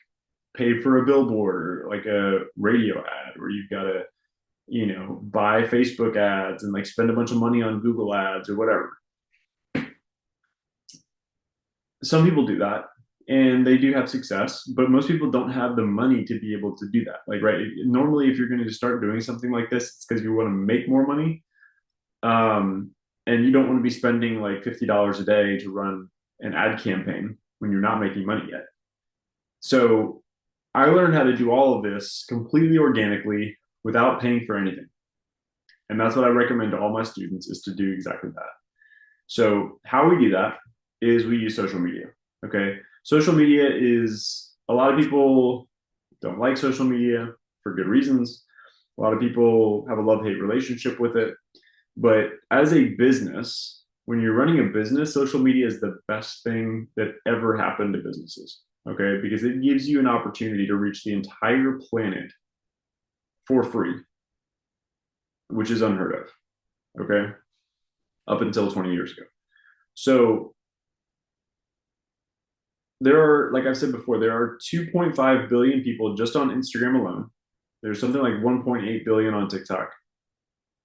pay for a billboard or like a radio ad, or you've got to, buy Facebook ads and like spend a bunch of money on Google ads or whatever. Some people do that and they do have success, but most people don't have the money to be able to do that. Like, right. Normally, if you're going to start doing something like this, it's because you want to make more money. And you don't want to be spending like $50 a day to run an ad campaign when you're not making money yet. So I learned how to do all of this completely organically without paying for anything. And that's what I recommend to all my students is to do exactly that. So how we do that is we use social media. Okay. Social media is a lot of people don't like social media for good reasons. A lot of people have a love-hate relationship with it. But as a business, when you're running a business, social media is the best thing that ever happened to businesses. Okay. Because it gives you an opportunity to reach the entire planet for free, which is unheard of. Okay. Up until 20 years ago. So there are, like I've said before, there are 2.5 billion people just on Instagram alone. There's something like 1.8 billion on TikTok,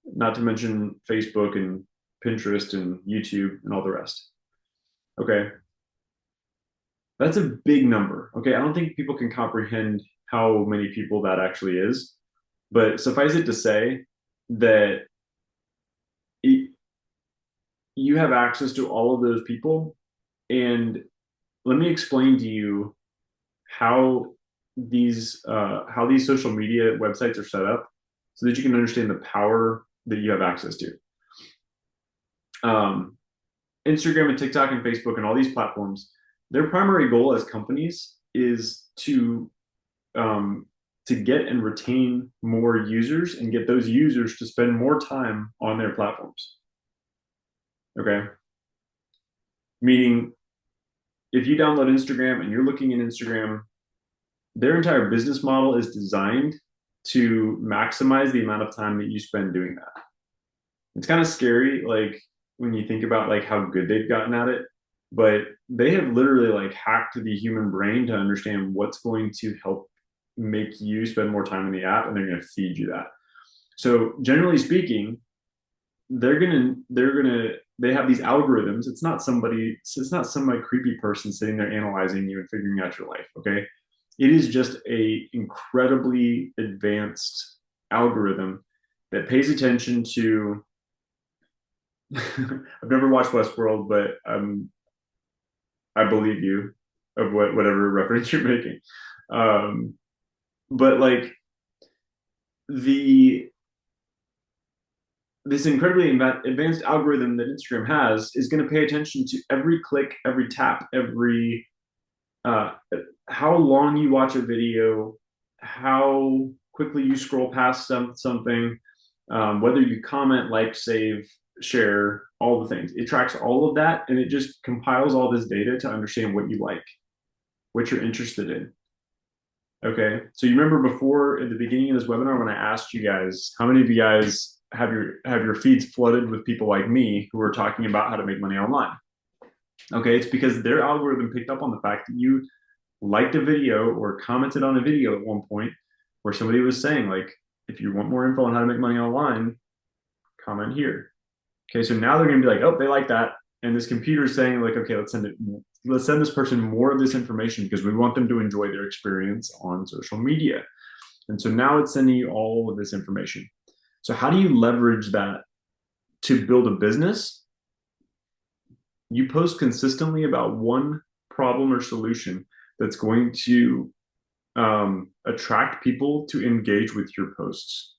not to mention Facebook and Pinterest and YouTube and all the rest. Okay. That's a big number. Okay. I don't think people can comprehend how many people that actually is. But suffice it to say that you have access to all of those people. And let me explain to you how these social media websites are set up so that you can understand the power that you have access to. Instagram and TikTok and Facebook and all these platforms, their primary goal as companies is to get and retain more users and get those users to spend more time on their platforms. Okay. Meaning, if you download Instagram and you're looking at Instagram, their entire business model is designed to maximize the amount of time that you spend doing that. It's kind of scary, like when you think about like how good they've gotten at it, but they have literally like hacked the human brain to understand what's going to help make you spend more time in the app, and they're going to feed you that. So generally speaking, they have these algorithms. It's not some like creepy person sitting there analyzing you and figuring out your life. Okay. It is just a incredibly advanced algorithm that pays attention to. I've never watched Westworld, but I believe you of whatever reference you're making. Um, but like the this incredibly advanced algorithm that Instagram has is going to pay attention to every click, every tap, every uh, how long you watch a video, how quickly you scroll past something, whether you comment, like, save, share, all the things. It tracks all of that and it just compiles all this data to understand what you like, what you're interested in. Okay. So you remember before at the beginning of this webinar when I asked you guys, how many of you guys have your feeds flooded with people like me who are talking about how to make money online? Okay, it's because their algorithm picked up on the fact that you liked a video or commented on a video at one point where somebody was saying, like, if you want more info on how to make money online, comment here. Okay, so now they're going to be like, oh, they like that, and this computer is saying, like, okay, let's send this person more of this information because we want them to enjoy their experience on social media. And so now it's sending you all of this information. So how do you leverage that to build a business? You post consistently about one problem or solution that's going to attract people to engage with your posts.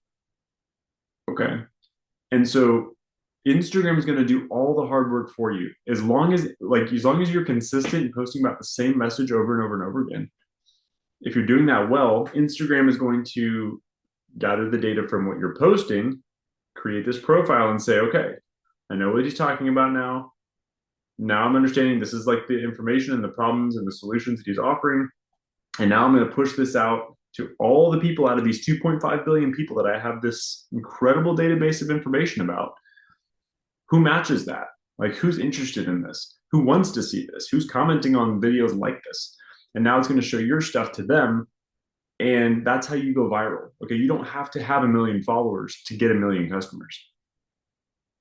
Okay. And so Instagram is going to do all the hard work for you. As long as you're consistent in posting about the same message over and over and over again. If you're doing that well, Instagram is going to gather the data from what you're posting, create this profile and say, okay, I know what he's talking about now. Now I'm understanding this is like the information and the problems and the solutions that he's offering. And now I'm going to push this out to all the people out of these 2.5 billion people that I have this incredible database of information about. Who matches that? Like, who's interested in this? Who wants to see this? Who's commenting on videos like this? And now it's going to show your stuff to them. And that's how you go viral. Okay. You don't have to have a million followers to get a million customers.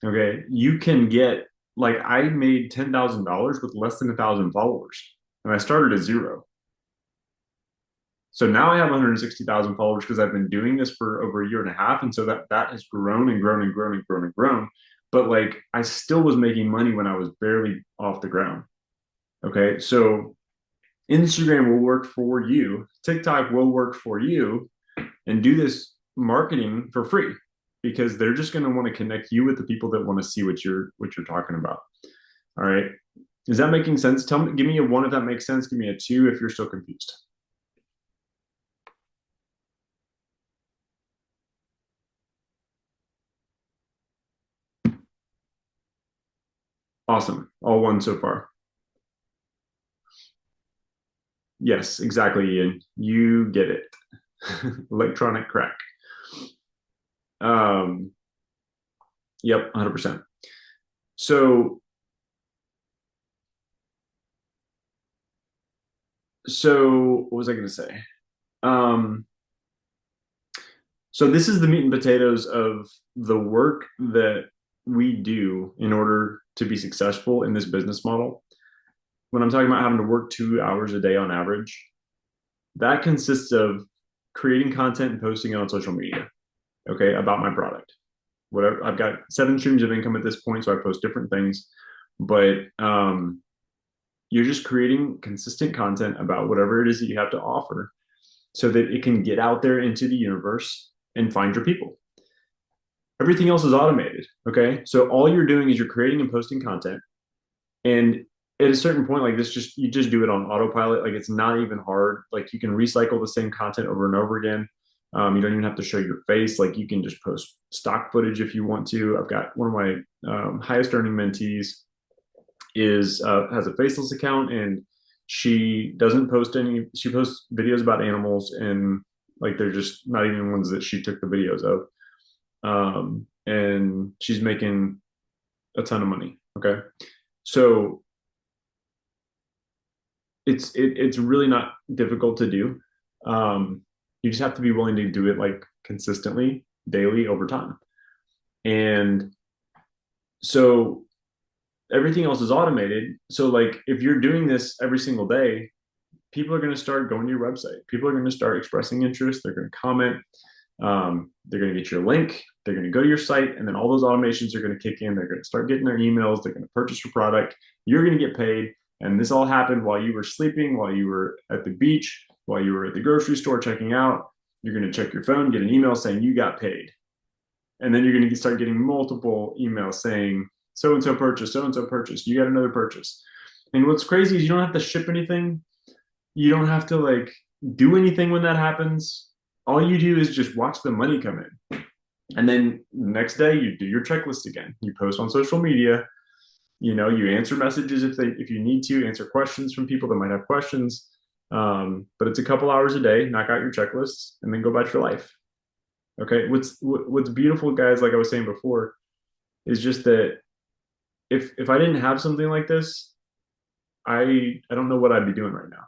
Okay. You can get, like, I made $10,000 with less than 1,000 followers and I started at zero. So now I have 160,000 followers because I've been doing this for over a year and a half. And so that has grown and grown and grown and grown and grown. But like I still was making money when I was barely off the ground. Okay. So Instagram will work for you. TikTok will work for you and do this marketing for free because they're just going to want to connect you with the people that want to see what you're talking about. All right. Is that making sense? Give me a one if that makes sense. Give me a two if you're still confused. Awesome. All one so far. Yes, exactly, Ian. You get it. Electronic crack. Um, yep, 100%. So, what was I going to say? Um, so this is the meat and potatoes of the work that we do in order to be successful in this business model. When I'm talking about having to work 2 hours a day on average, that consists of creating content and posting it on social media, okay, about my product. Whatever, I've got 7 streams of income at this point, so I post different things, but you're just creating consistent content about whatever it is that you have to offer so that it can get out there into the universe and find your people. Everything else is automated. Okay. So all you're doing is you're creating and posting content. And at a certain point, like this, you just do it on autopilot. Like it's not even hard. Like you can recycle the same content over and over again. You don't even have to show your face. Like you can just post stock footage if you want to. I've got one of my highest earning mentees has a faceless account and she doesn't post any. She posts videos about animals and like they're just not even ones that she took the videos of. And she's making a ton of money. Okay, so it's really not difficult to do. You just have to be willing to do it like consistently, daily, over time. And so everything else is automated. So like if you're doing this every single day, people are going to start going to your website. People are going to start expressing interest. They're going to comment. They're going to get your link. They're going to go to your site, and then all those automations are going to kick in. They're going to start getting their emails. They're going to purchase your product. You're going to get paid. And this all happened while you were sleeping, while you were at the beach, while you were at the grocery store checking out. You're going to check your phone, get an email saying you got paid. And then you're going to start getting multiple emails saying so and so purchase, so and so purchase, you got another purchase. And what's crazy is you don't have to ship anything. You don't have to like do anything when that happens. All you do is just watch the money come in. And then the next day you do your checklist again. You post on social media, you answer messages if you need to, answer questions from people that might have questions. But it's a couple hours a day, knock out your checklists, and then go about your life. Okay. What's beautiful, guys, like I was saying before, is just that if I didn't have something like this, I don't know what I'd be doing right now.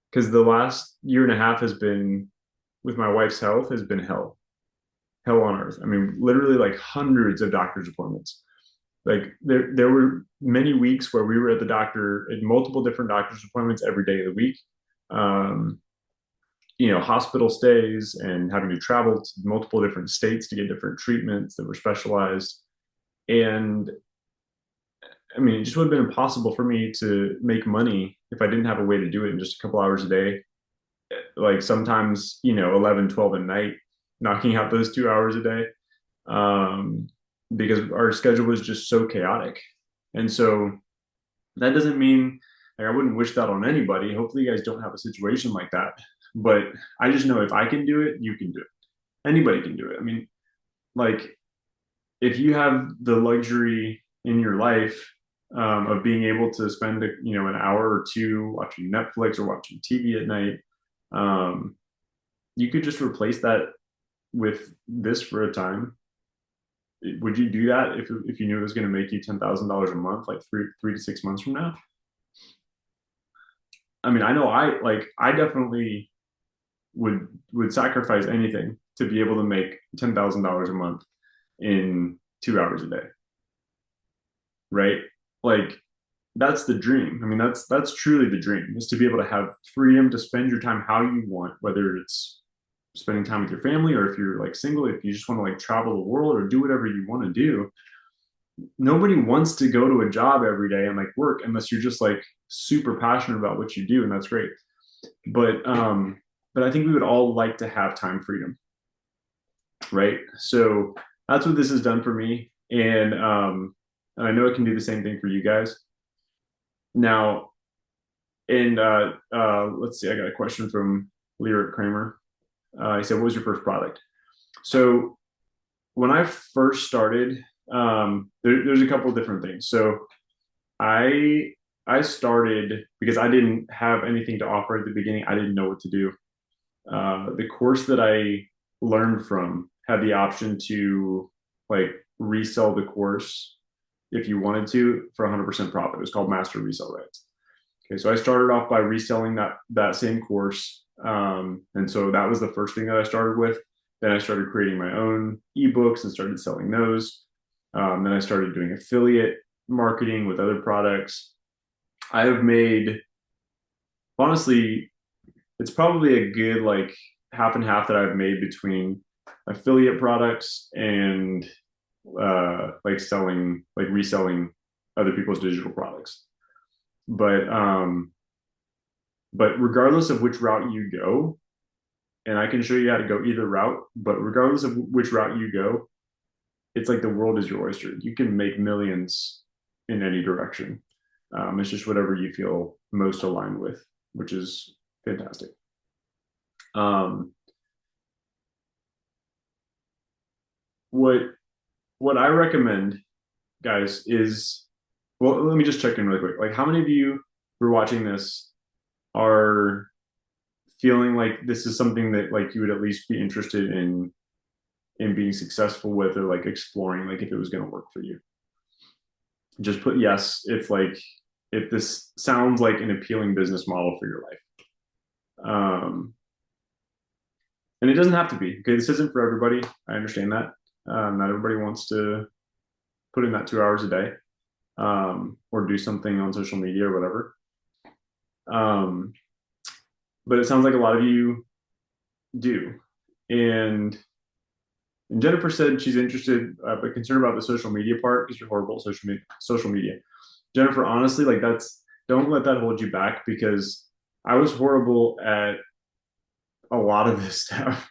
Because the last year and a half has been, with my wife's health, has been hell on earth. I mean, literally like hundreds of doctor's appointments. Like there were many weeks where we were at the doctor at multiple different doctor's appointments every day of the week. Um, Hospital stays and having to travel to multiple different states to get different treatments that were specialized. And I mean, it just would have been impossible for me to make money if I didn't have a way to do it in just a couple hours a day. Like sometimes, 11, 12 at night, knocking out those 2 hours a day. Because our schedule was just so chaotic. And so that doesn't mean like I wouldn't wish that on anybody. Hopefully you guys don't have a situation like that. But I just know if I can do it, you can do it. Anybody can do it. I mean, like if you have the luxury in your life of being able to spend an hour or two watching Netflix or watching TV at night, you could just replace that with this for a time. Would you do that if you knew it was going to make you $10,000 a month, like three to 6 months from now? I mean, I know I definitely would sacrifice anything to be able to make $10,000 a month in 2 hours a day, right? Like that's the dream. I mean, that's truly the dream, is to be able to have freedom to spend your time how you want, whether it's spending time with your family, or if you're like single, if you just want to like travel the world or do whatever you want to do. Nobody wants to go to a job every day and like work unless you're just like super passionate about what you do, and that's great. But I think we would all like to have time freedom, right? So that's what this has done for me, and I know it can do the same thing for you guys. Now, and let's see, I got a question from Lyric Kramer. He said, "What was your first product?" So when I first started, there's a couple of different things. So I started because I didn't have anything to offer at the beginning. I didn't know what to do. The course that I learned from had the option to like resell the course if you wanted to for 100% profit. It was called Master Resell Rights. Okay, so I started off by reselling that same course, and so that was the first thing that I started with. Then I started creating my own ebooks and started selling those. Then I started doing affiliate marketing with other products. I have made, honestly, it's probably a good like half and half that I've made between affiliate products and like selling, like reselling other people's digital products. But regardless of which route you go, and I can show you how to go either route, but regardless of which route you go, it's like the world is your oyster. You can make millions in any direction. It's just whatever you feel most aligned with, which is fantastic. What I recommend, guys, is, well, let me just check in really quick. Like, how many of you who are watching this are feeling like this is something that like you would at least be interested in being successful with, or like exploring, like if it was going to work for you? Just put yes if this sounds like an appealing business model for your life. And it doesn't have to be. Okay, this isn't for everybody. I understand that. Not everybody wants to put in that 2 hours a day, or do something on social media or whatever. but it sounds like a lot of you do. And, and Jennifer said she's interested, but concerned about the social media part because you're horrible at social media. Jennifer, honestly, like don't let that hold you back because I was horrible at a lot of this stuff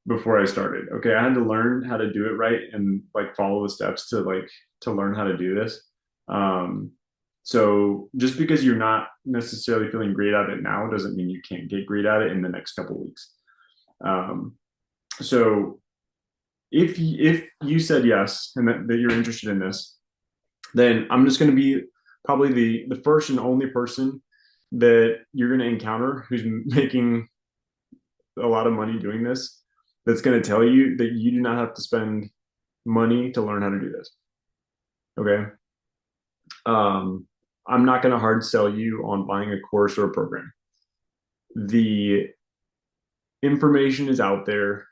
before I started. Okay, I had to learn how to do it right and like follow the steps to learn how to do this. Um, so just because you're not necessarily feeling great at it now doesn't mean you can't get great at it in the next couple of weeks. Um, so if you said yes and that you're interested in this, then I'm just going to be probably the first and only person that you're going to encounter who's making a lot of money doing this that's going to tell you that you do not have to spend money to learn how to do this. Okay. Um, I'm not going to hard sell you on buying a course or a program. The information is out there.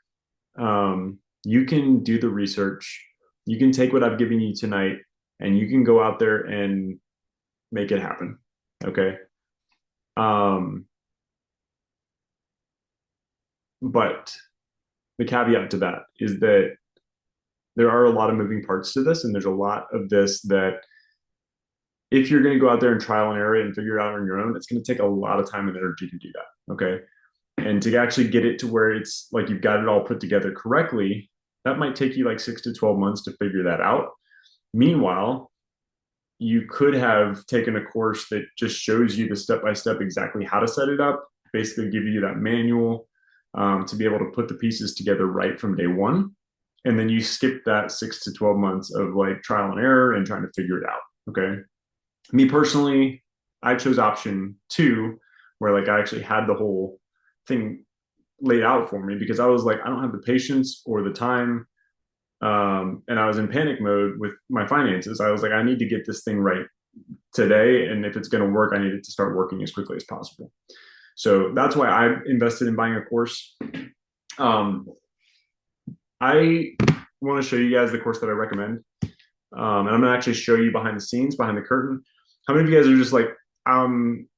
You can do the research. You can take what I've given you tonight and you can go out there and make it happen. Okay. Um, but the caveat to that is that there are a lot of moving parts to this, and there's a lot of this that if you're going to go out there and trial and error and figure it out on your own, it's going to take a lot of time and energy to do that. Okay. And to actually get it to where it's like you've got it all put together correctly, that might take you like 6 to 12 months to figure that out. Meanwhile, you could have taken a course that just shows you the step by step exactly how to set it up, basically give you that manual to be able to put the pieces together right from day one. And then you skip that 6 to 12 months of like trial and error and trying to figure it out. Okay. Me personally, I chose option two, where like I actually had the whole thing laid out for me because I was like, I don't have the patience or the time. And I was in panic mode with my finances. I was like, I need to get this thing right today. And if it's going to work, I need it to start working as quickly as possible. So that's why I invested in buying a course. I want to show you guys the course that I recommend. And I'm going to actually show you behind the scenes, behind the curtain. How many of you guys are just like, I'm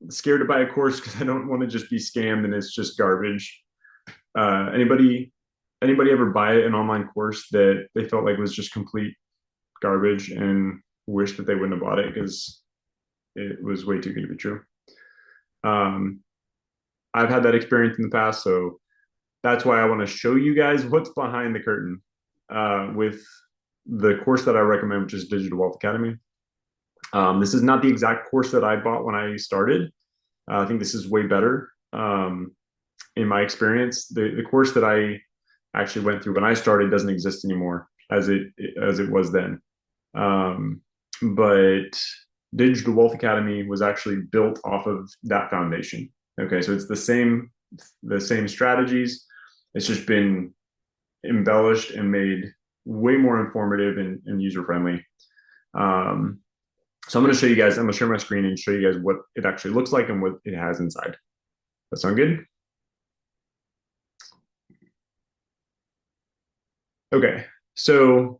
scared to buy a course because I don't want to just be scammed and it's just garbage? Anybody ever buy an online course that they felt like was just complete garbage and wish that they wouldn't have bought it because it was way too good to be true? Um, I've had that experience in the past, so that's why I want to show you guys what's behind the curtain with the course that I recommend, which is Digital Wealth Academy. This is not the exact course that I bought when I started. I think this is way better in my experience. The course that I actually went through when I started doesn't exist anymore as it was then. But Digital Wealth Academy was actually built off of that foundation. Okay, so it's the same strategies. It's just been embellished and made way more informative and user friendly. So I'm going to show you guys. I'm going to share my screen and show you guys what it actually looks like and what it has inside. That sound good? Okay, so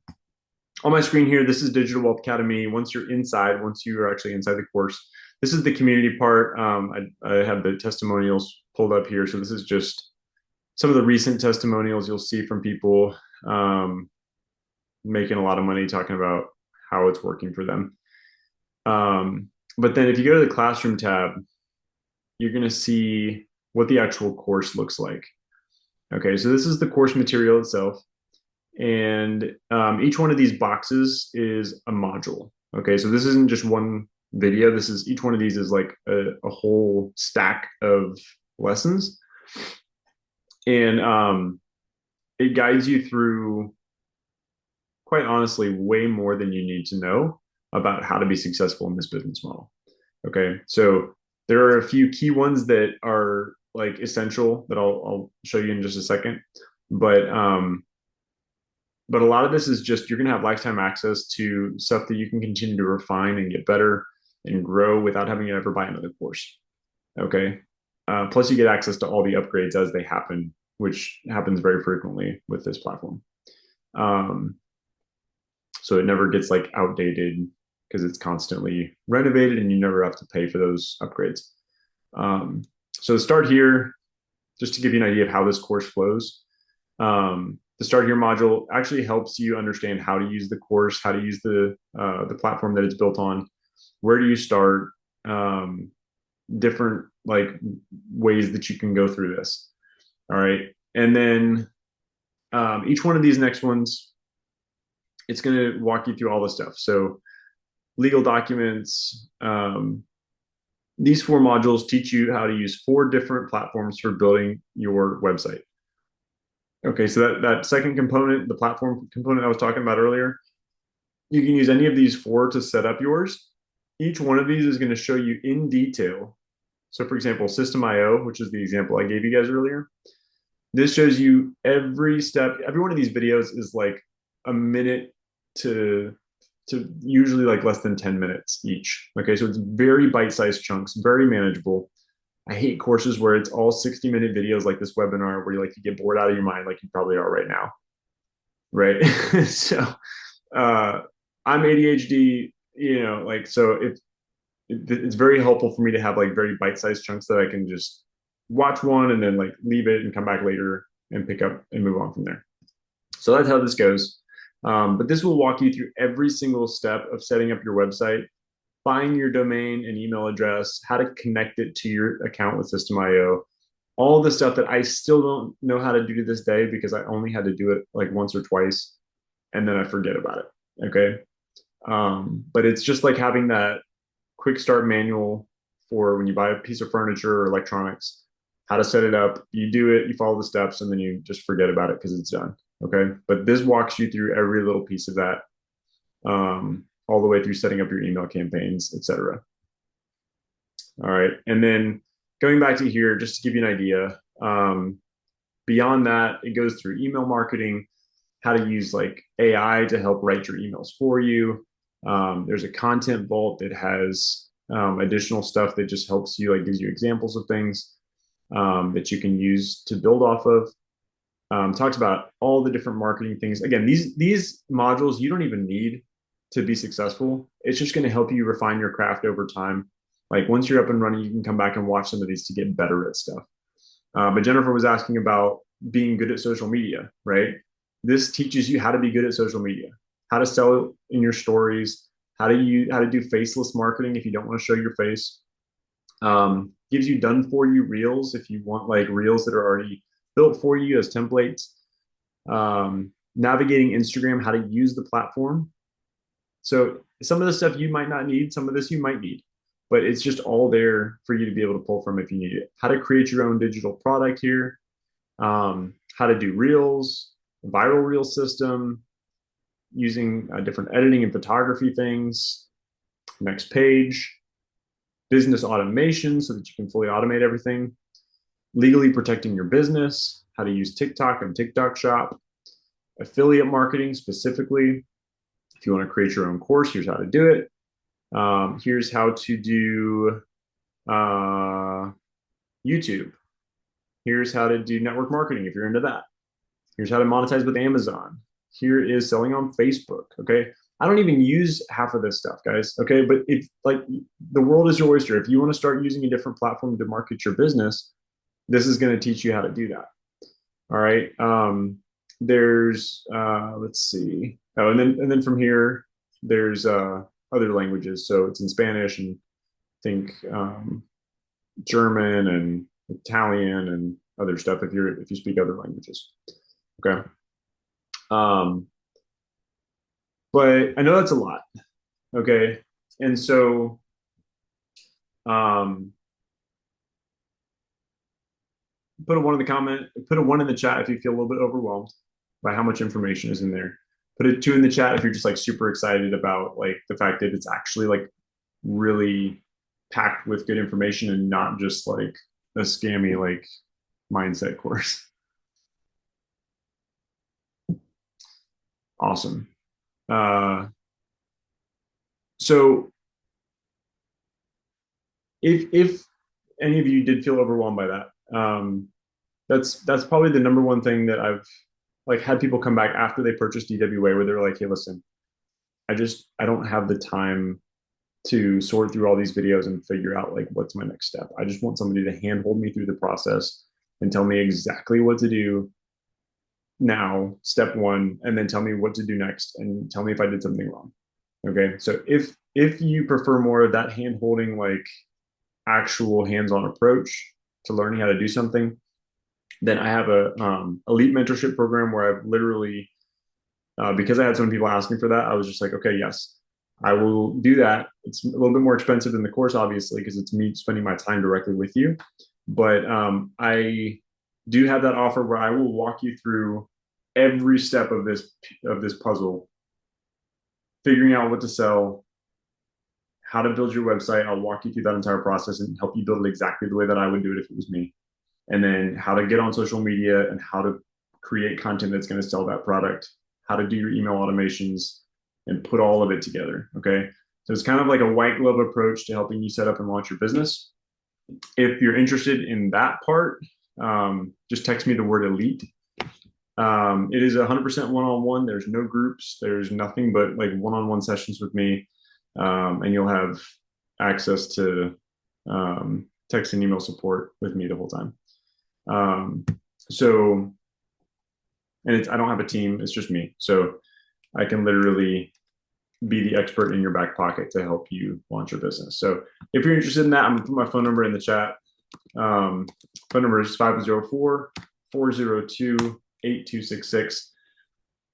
on my screen here, this is Digital Wealth Academy. Once you're inside, once you are actually inside the course, this is the community part. I have the testimonials pulled up here. So this is just some of the recent testimonials you'll see from people making a lot of money talking about how it's working for them. But then if you go to the classroom tab, you're going to see what the actual course looks like. Okay, so this is the course material itself. And each one of these boxes is a module. Okay, so this isn't just one video. This is each one of these is like a whole stack of lessons. And it guides you through, quite honestly, way more than you need to know about how to be successful in this business model. Okay, so there are a few key ones that are like essential that I'll show you in just a second. But a lot of this is just you're going to have lifetime access to stuff that you can continue to refine and get better and grow without having to ever buy another course. Okay. Plus, you get access to all the upgrades as they happen, which happens very frequently with this platform. So it never gets like outdated because it's constantly renovated and you never have to pay for those upgrades. So to start here, just to give you an idea of how this course flows, the Start Here module actually helps you understand how to use the course, how to use the platform that it's built on, where do you start, um, different like ways that you can go through this. All right, and then each one of these next ones, it's going to walk you through all the stuff. So legal documents. These four modules teach you how to use four different platforms for building your website. Okay, so that second component, the platform component I was talking about earlier, you can use any of these four to set up yours. Each one of these is going to show you in detail. So for example, System.io, which is the example I gave you guys earlier, this shows you every step. Every one of these videos is like a minute to usually like less than 10 minutes each. Okay, so it's very bite-sized chunks, very manageable. I hate courses where it's all 60-minute videos like this webinar where you like you get bored out of your mind like you probably are right now. Right. So uh I'm ADHD, like so it's very helpful for me to have like very bite-sized chunks that I can just watch one and then like leave it and come back later and pick up and move on from there. So that's how this goes. But this will walk you through every single step of setting up your website, buying your domain and email address, how to connect it to your account with System.io, all the stuff that I still don't know how to do to this day because I only had to do it like once or twice and then I forget about it. Okay. But it's just like having that quick start manual for when you buy a piece of furniture or electronics, how to set it up. You do it, you follow the steps, and then you just forget about it because it's done. Okay. But this walks you through every little piece of that, all the way through setting up your email campaigns, etc. All right. And then going back to here, just to give you an idea, beyond that, it goes through email marketing, how to use like AI to help write your emails for you. There's a content vault that has additional stuff that just helps you, like gives you examples of things that you can use to build off of. Talks about all the different marketing things. Again, these modules you don't even need to be successful. It's just going to help you refine your craft over time. Like once you're up and running, you can come back and watch some of these to get better at stuff. But Jennifer was asking about being good at social media, right? This teaches you how to be good at social media, how to sell in your stories, how to do faceless marketing if you don't want to show your face. Gives you done for you reels if you want like reels that are already built for you as templates. Navigating Instagram, how to use the platform. So some of the stuff you might not need, some of this you might need, but it's just all there for you to be able to pull from if you need it. How to create your own digital product here, how to do reels, viral reel system, using different editing and photography things. Next page, business automation so that you can fully automate everything. Legally protecting your business, how to use TikTok and TikTok Shop. Affiliate marketing specifically. If you want to create your own course, here's how to do it. Here's how to do YouTube. Here's how to do network marketing if you're into that. Here's how to monetize with Amazon. Here is selling on Facebook. Okay. I don't even use half of this stuff, guys. Okay. But if like the world is your oyster, if you want to start using a different platform to market your business, this is going to teach you how to do that. All right. There's let's see. Oh, and then from here, there's other languages. So it's in Spanish and I think German and Italian and other stuff if you speak other languages. Okay. But I know that's a lot. Okay. And so put a one in the comment, put a one in the chat if you feel a little bit overwhelmed by how much information is in there. Put a two in the chat if you're just like super excited about like the fact that it's actually like really packed with good information and not just like a scammy like mindset course. Awesome. So if any of you did feel overwhelmed by that, that's probably the number one thing that I've like had people come back after they purchased DWA where they're like, hey, listen, I don't have the time to sort through all these videos and figure out like what's my next step. I just want somebody to handhold me through the process and tell me exactly what to do now, step one, and then tell me what to do next and tell me if I did something wrong. Okay. So if you prefer more of that hand holding, like actual hands-on approach to learning how to do something, then I have a elite mentorship program where I've literally because I had so many people asking for that, I was just like, okay, yes, I will do that. It's a little bit more expensive than the course, obviously, because it's me spending my time directly with you. But I do have that offer where I will walk you through every step of this puzzle, figuring out what to sell, how to build your website. I'll walk you through that entire process and help you build it exactly the way that I would do it if it was me. And then how to get on social media and how to create content that's going to sell that product, how to do your email automations, and put all of it together. Okay. So it's kind of like a white glove approach to helping you set up and launch your business. If you're interested in that part, just text me the word elite. It is 100% one-on-one. There's no groups. There's nothing but like one-on-one sessions with me. And you'll have access to text and email support with me the whole time. So, and I don't have a team. It's just me. So I can literally be the expert in your back pocket to help you launch your business. So if you're interested in that, I'm gonna put my phone number in the chat. Phone number is 504-402-8266.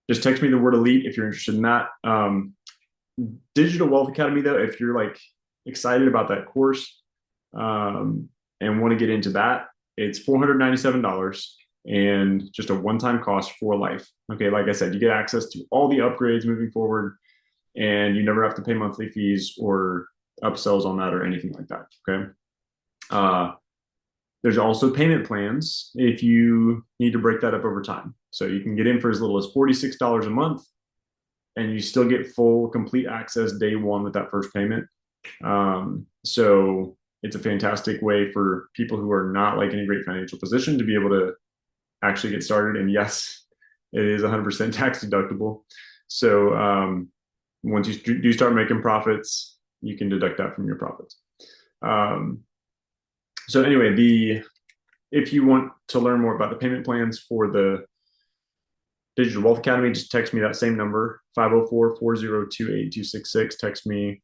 Just text me the word elite if you're interested in that. Digital Wealth Academy, though, if you're like excited about that course and want to get into that, it's $497 and just a one-time cost for life. Okay, like I said, you get access to all the upgrades moving forward, and you never have to pay monthly fees or upsells on that or anything like that. Okay. There's also payment plans if you need to break that up over time. So you can get in for as little as $46 a month, and you still get full, complete access day one with that first payment. So it's a fantastic way for people who are not like in a great financial position to be able to actually get started. And yes, it is 100% tax deductible. So once you do start making profits, you can deduct that from your profits. So anyway, if you want to learn more about the payment plans for the Digital Wealth Academy, just text me that same number, 504-402-8266. Text me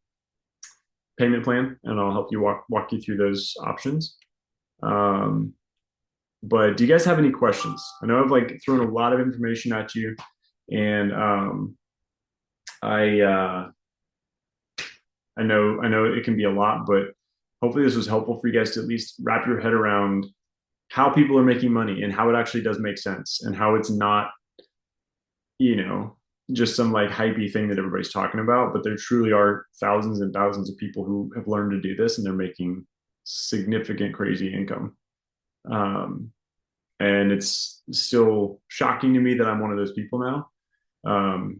payment plan, and I'll help you walk you through those options. But do you guys have any questions? I know I've like thrown a lot of information at you, and I know it can be a lot, but hopefully this was helpful for you guys to at least wrap your head around how people are making money and how it actually does make sense and how it's not, just some like hypey thing that everybody's talking about, but there truly are thousands and thousands of people who have learned to do this and they're making significant, crazy income. And it's still shocking to me that I'm one of those people now.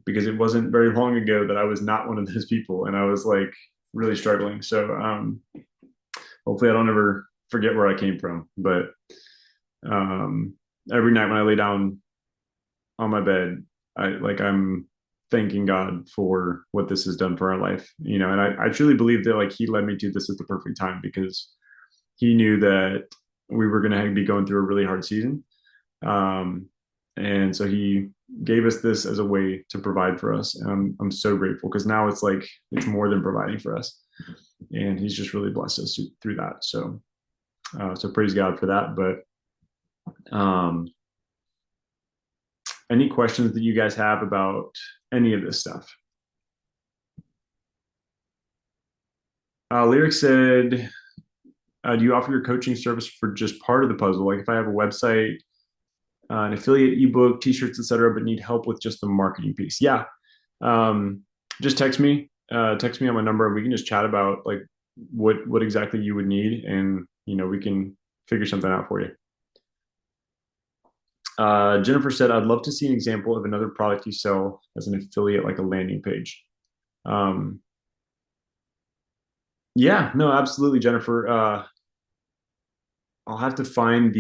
Because it wasn't very long ago that I was not one of those people and I was like really struggling. So hopefully I don't ever forget where I came from. But every night when I lay down on my bed, I'm thanking God for what this has done for our life, and I truly believe that like he led me to this at the perfect time because he knew that we were going to be going through a really hard season. And so he gave us this as a way to provide for us. And I'm so grateful because now it's like, it's more than providing for us. And he's just really blessed us through that. So praise God for that. But any questions that you guys have about any of this stuff? Lyric said, do you offer your coaching service for just part of the puzzle? Like if I have a website, an affiliate ebook, t-shirts, etc., but need help with just the marketing piece. Yeah. Just text me on my number and we can just chat about like what exactly you would need. And, we can figure something out for you. Jennifer said, I'd love to see an example of another product you sell as an affiliate, like a landing page. Yeah, no, absolutely, Jennifer. I'll have to find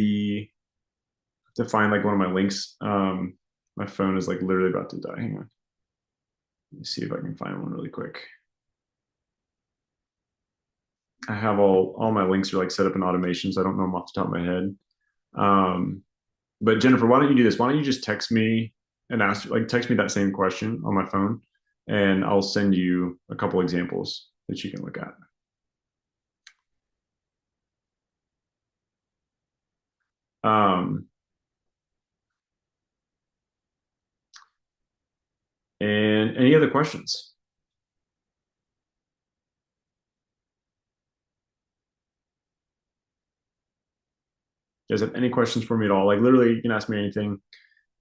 like one of my links. My phone is like literally about to die. Hang on. Let me see if I can find one really quick. I have all my links are like set up in automation, so I don't know them off the top of my head. Um, but Jennifer, why don't you do this? Why don't you just text me and ask, like, text me that same question on my phone, and I'll send you a couple examples that you can look at. Um, and any other questions? You guys have any questions for me at all? Like literally, you can ask me anything.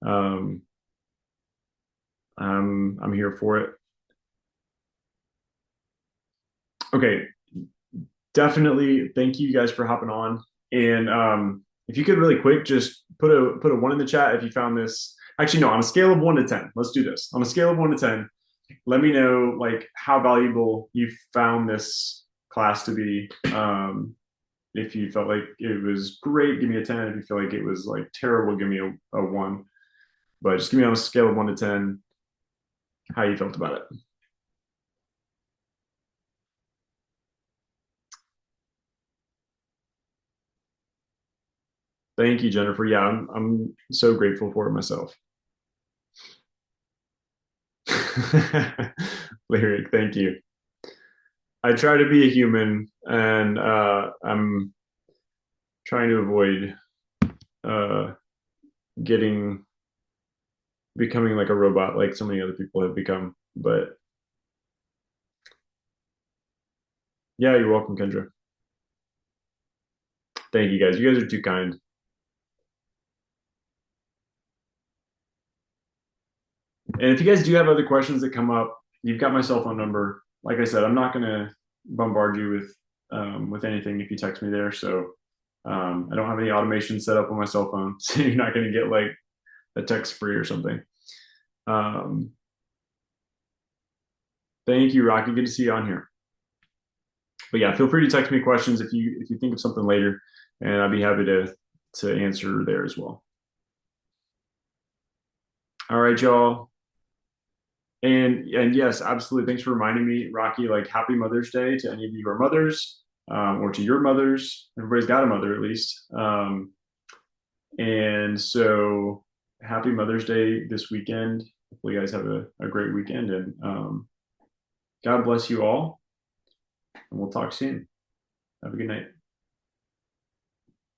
Um, I'm here for it. Okay, definitely. Thank you guys for hopping on. And if you could really quick, just put a one in the chat if you found this. Actually, no, on a scale of 1 to 10, let's do this. On a scale of 1 to 10, let me know like how valuable you found this class to be. If you felt like it was great, give me a 10. If you feel like it was like terrible, give me a one. But just give me on a scale of 1 to 10 how you felt about it. Thank you, Jennifer. Yeah, I'm so grateful for it myself. Lyric, thank you. I try to be a human, and I'm trying to avoid uh, getting becoming like a robot, like so many other people have become. But yeah, you're welcome, Kendra. Thank you, guys. You guys are too kind. And if you guys do have other questions that come up, you've got my cell phone number. Like I said, I'm not going to bombard you with anything if you text me there. So I don't have any automation set up on my cell phone, so you're not going to get like a text spree or something. Um, thank you, Rocky. Good to see you on here. But yeah, feel free to text me questions if you think of something later, and I'd be happy to answer there as well. All right, y'all. And yes, absolutely. Thanks for reminding me, Rocky. Like, happy Mother's Day to any of you who are mothers, or to your mothers. Everybody's got a mother at least. And so, happy Mother's Day this weekend. Hopefully, you guys have a great weekend, and God bless you all. And we'll talk soon. Have a good night.